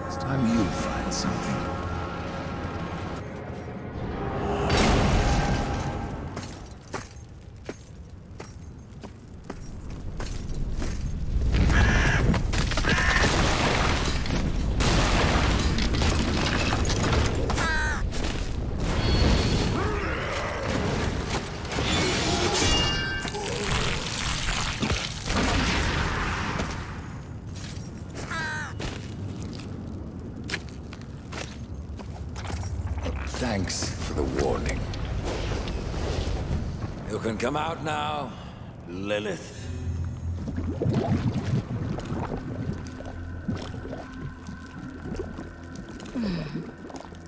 It's time you find something. Thanks for the warning. You can come out now, Lilith.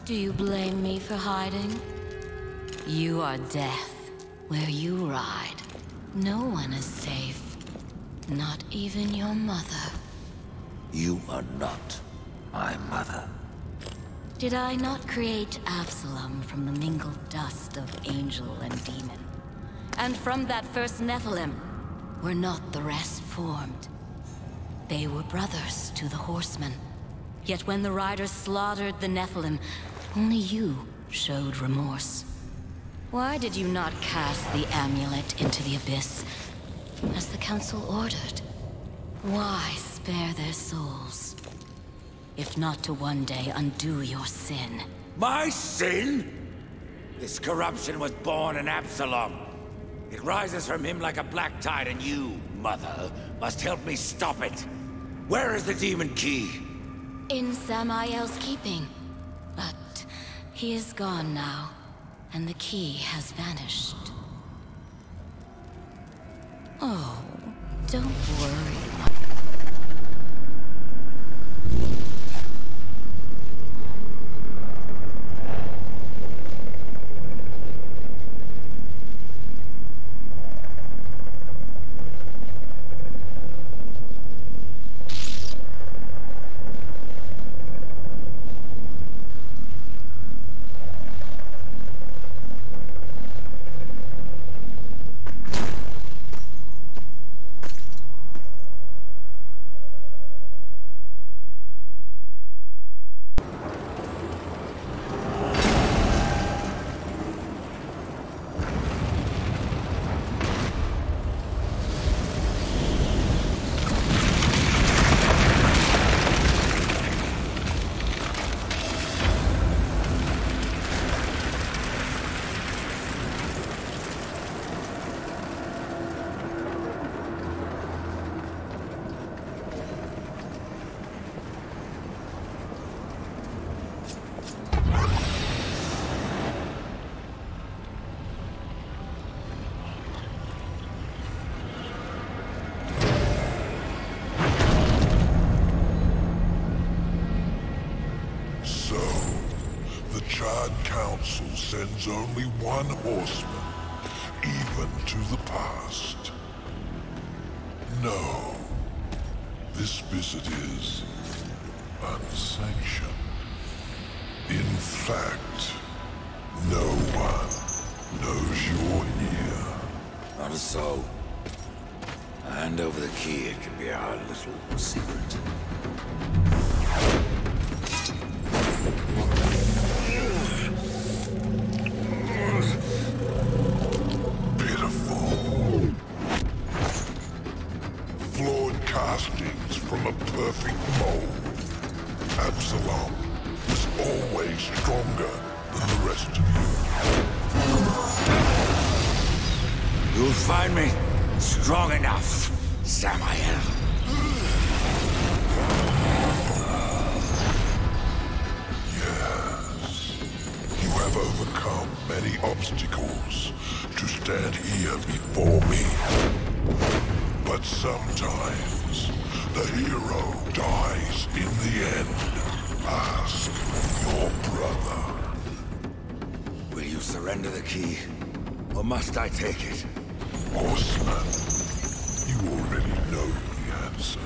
Do you blame me for hiding? You are death. Where you ride, no one is safe. Not even your mother. You are not my mother. Did I not create Absalom from the mingled dust of angel and demon? And from that first Nephilim, were not the rest formed? They were brothers to the horsemen. Yet when the riders slaughtered the Nephilim, only you showed remorse. Why did you not cast the amulet into the abyss, as the council ordered? Why spare their souls? If not to one day undo your sin. My sin? This corruption was born in Absalom. It rises from him like a black tide, and you, Mother, must help me stop it. Where is the demon key? In Samael's keeping. But he is gone now, and the key has vanished. Oh, don't worry. Sends only one horseman, even to the past. No, this visit is unsanctioned. In fact, no one knows you're here. Not so. Hand over the key, it can be our little secret. Castings from a perfect mold. Absalom was always stronger than the rest of you. You'll find me strong enough, Samael. Yes. You have overcome many obstacles to stand here before me. But sometimes, the hero dies in the end. Ask your brother. Will you surrender the key? Or must I take it? Horseman, you You already know the answer.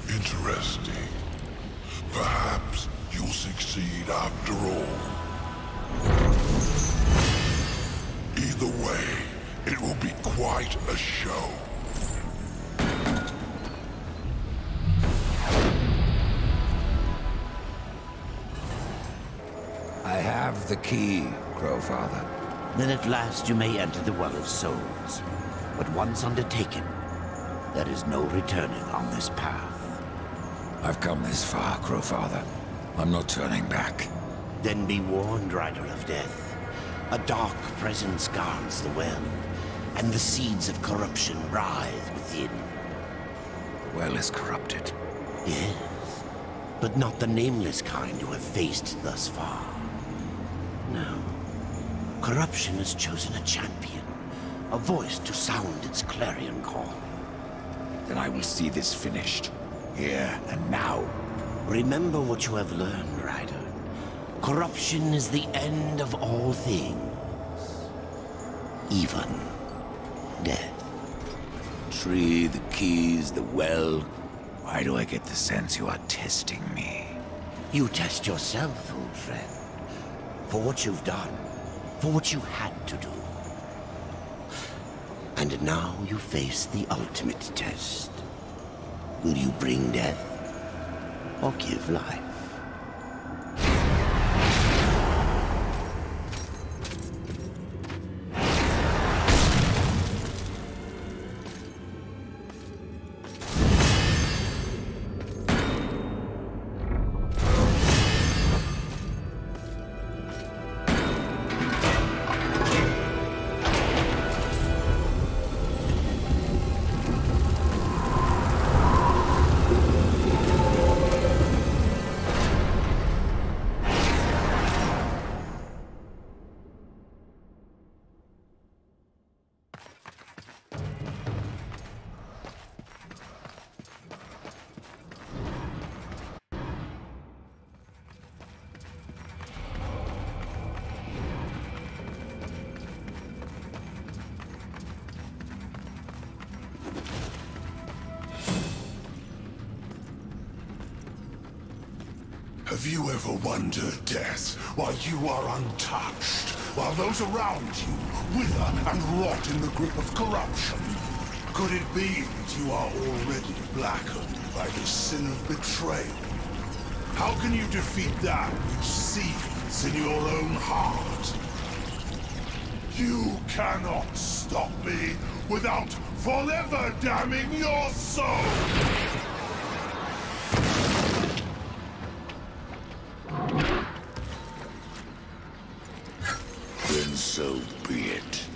Interesting. Perhaps you'll succeed after all. Either way, it will be quite a show. I have the key, Crowfather. Then at last you may enter the Well of Souls. But once undertaken, there is no returning on this path. I've come this far, Crowfather. I'm not turning back. Then be warned, Rider of Death. A dark presence guards the well, and the seeds of corruption writhe within. The well is corrupted. Yes, but not the nameless kind you have faced thus far. No. Corruption has chosen a champion, a voice to sound its clarion call. Then I will see this finished. Here and now. Remember what you have learned, Rider. Corruption is the end of all things. Even death. Tree, the keys, the well. Why do I get the sense you are testing me? You test yourself, old friend. For what you've done. For what you had to do. And now you face the ultimate test. Will you bring death, or give life? Have you ever wondered, Death, why you are untouched, while those around you wither and rot in the grip of corruption? Could it be that you are already blackened by the sin of betrayal? How can you defeat that which seethes in your own heart? You cannot stop me without forever damning your soul! Then so be it.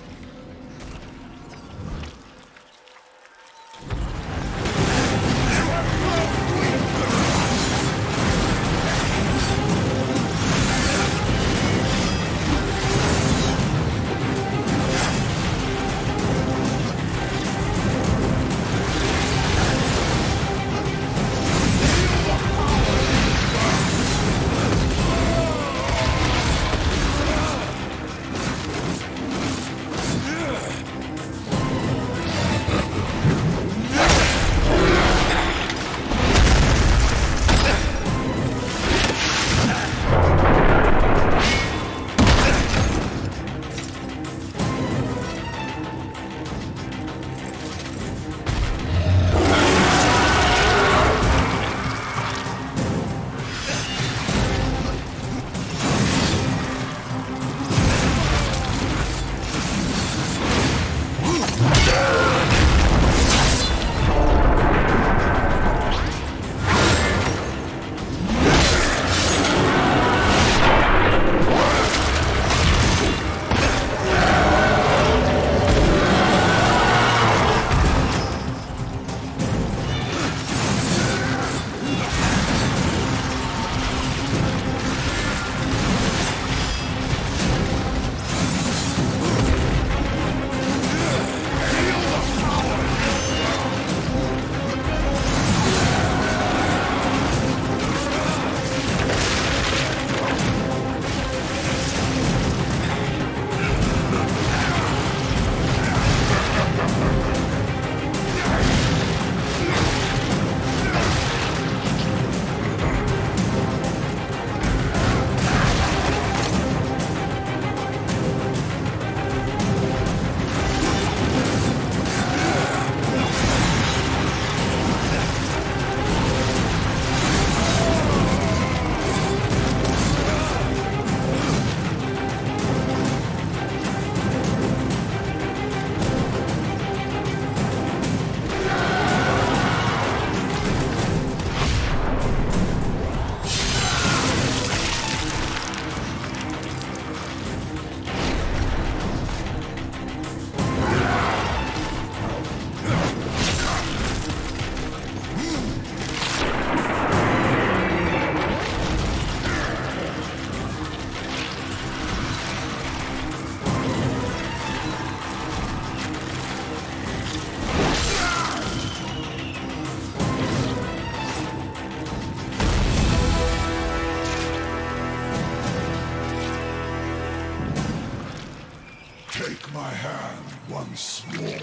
Take my hand once more,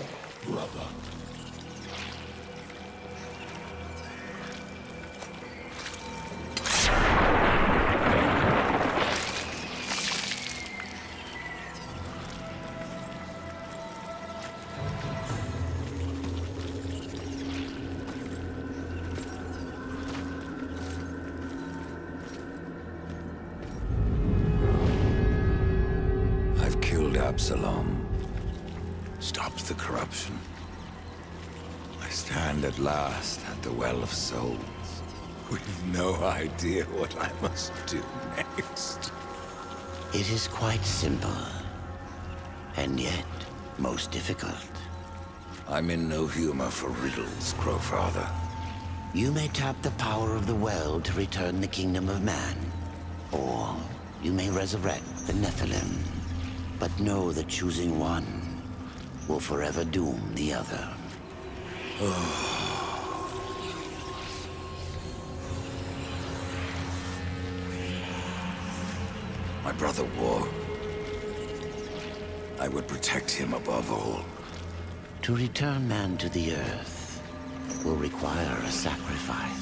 brother. Absalom. Stopped the corruption. I stand at last at the Well of Souls, with no idea what I must do next. It is quite simple, and yet most difficult. I'm in no humor for riddles, Crowfather. You may tap the power of the well to return the kingdom of man, or you may resurrect the Nephilim. But know that choosing one will forever doom the other. My brother wore. I would protect him above all. To return man to the earth will require a sacrifice.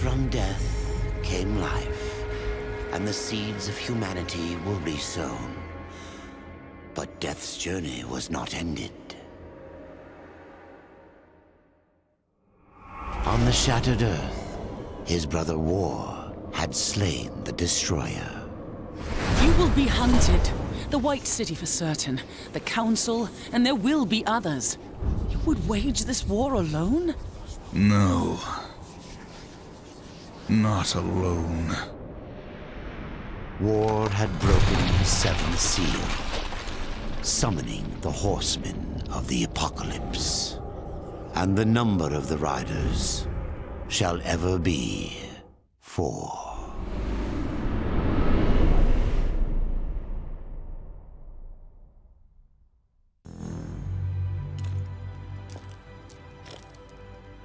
From death came life, and the seeds of humanity were resown. But Death's journey was not ended. On the shattered earth, his brother War had slain the Destroyer. You will be hunted. The White City for certain. The Council, and there will be others. You would wage this war alone? No. Not alone. War had broken the seventh seal, summoning the horsemen of the Apocalypse. And the number of the riders shall ever be 4.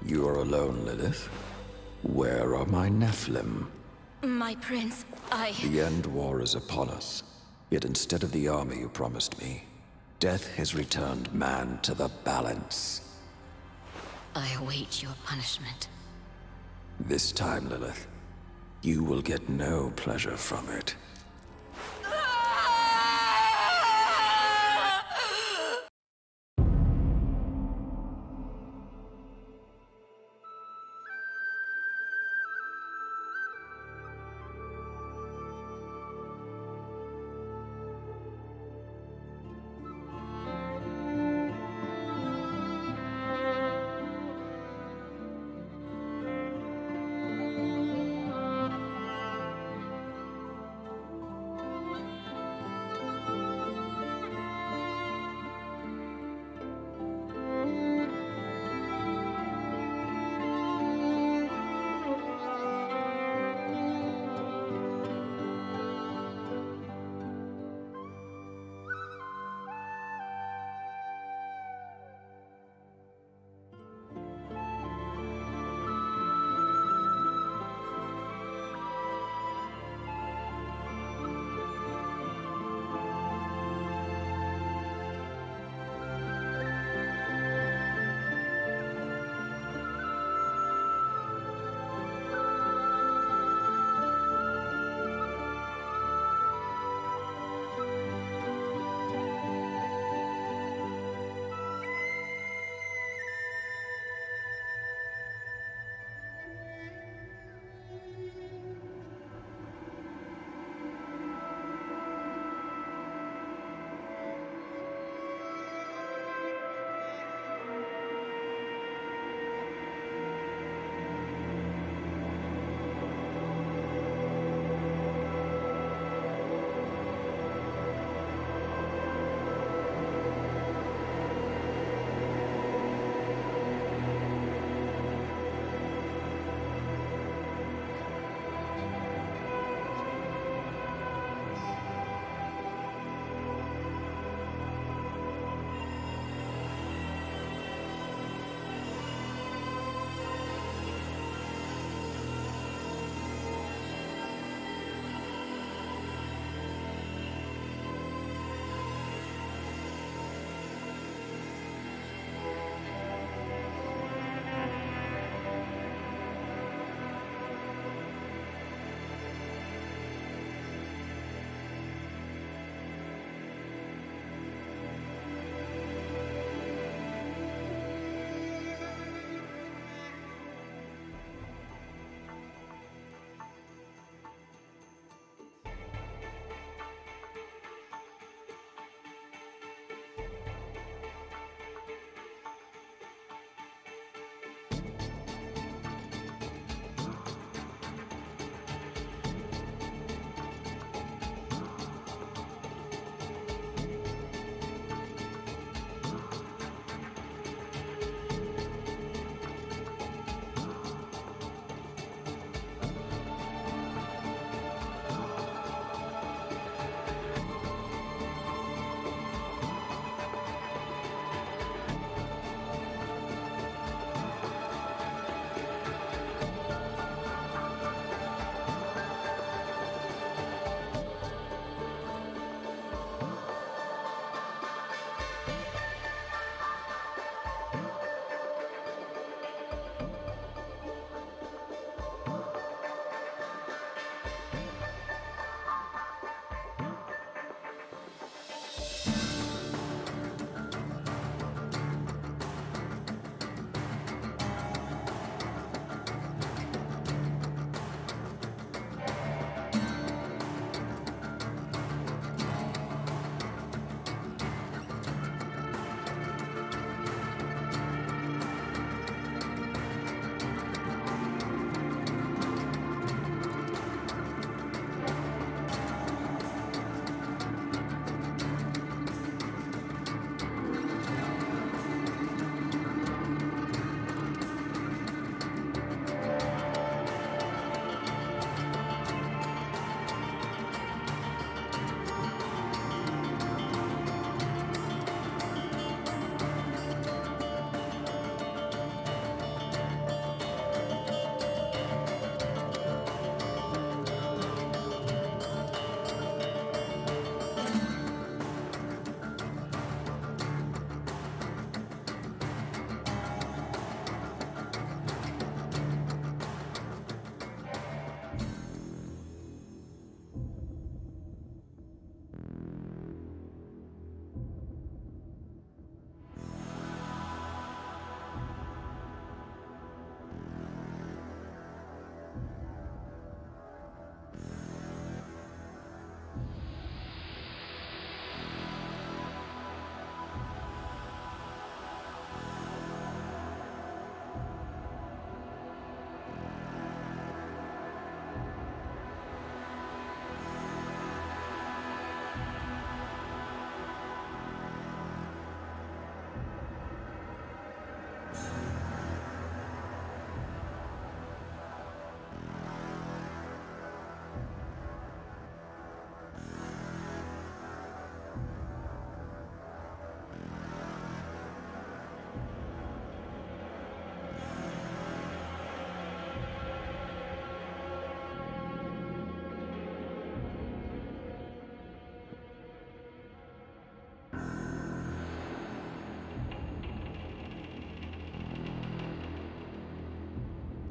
You are alone, Lilith? Where are my Nephilim? My prince, The end war is upon us. Yet instead of the army you promised me, death has returned man to the balance. I await your punishment. This time, Lilith, you will get no pleasure from it.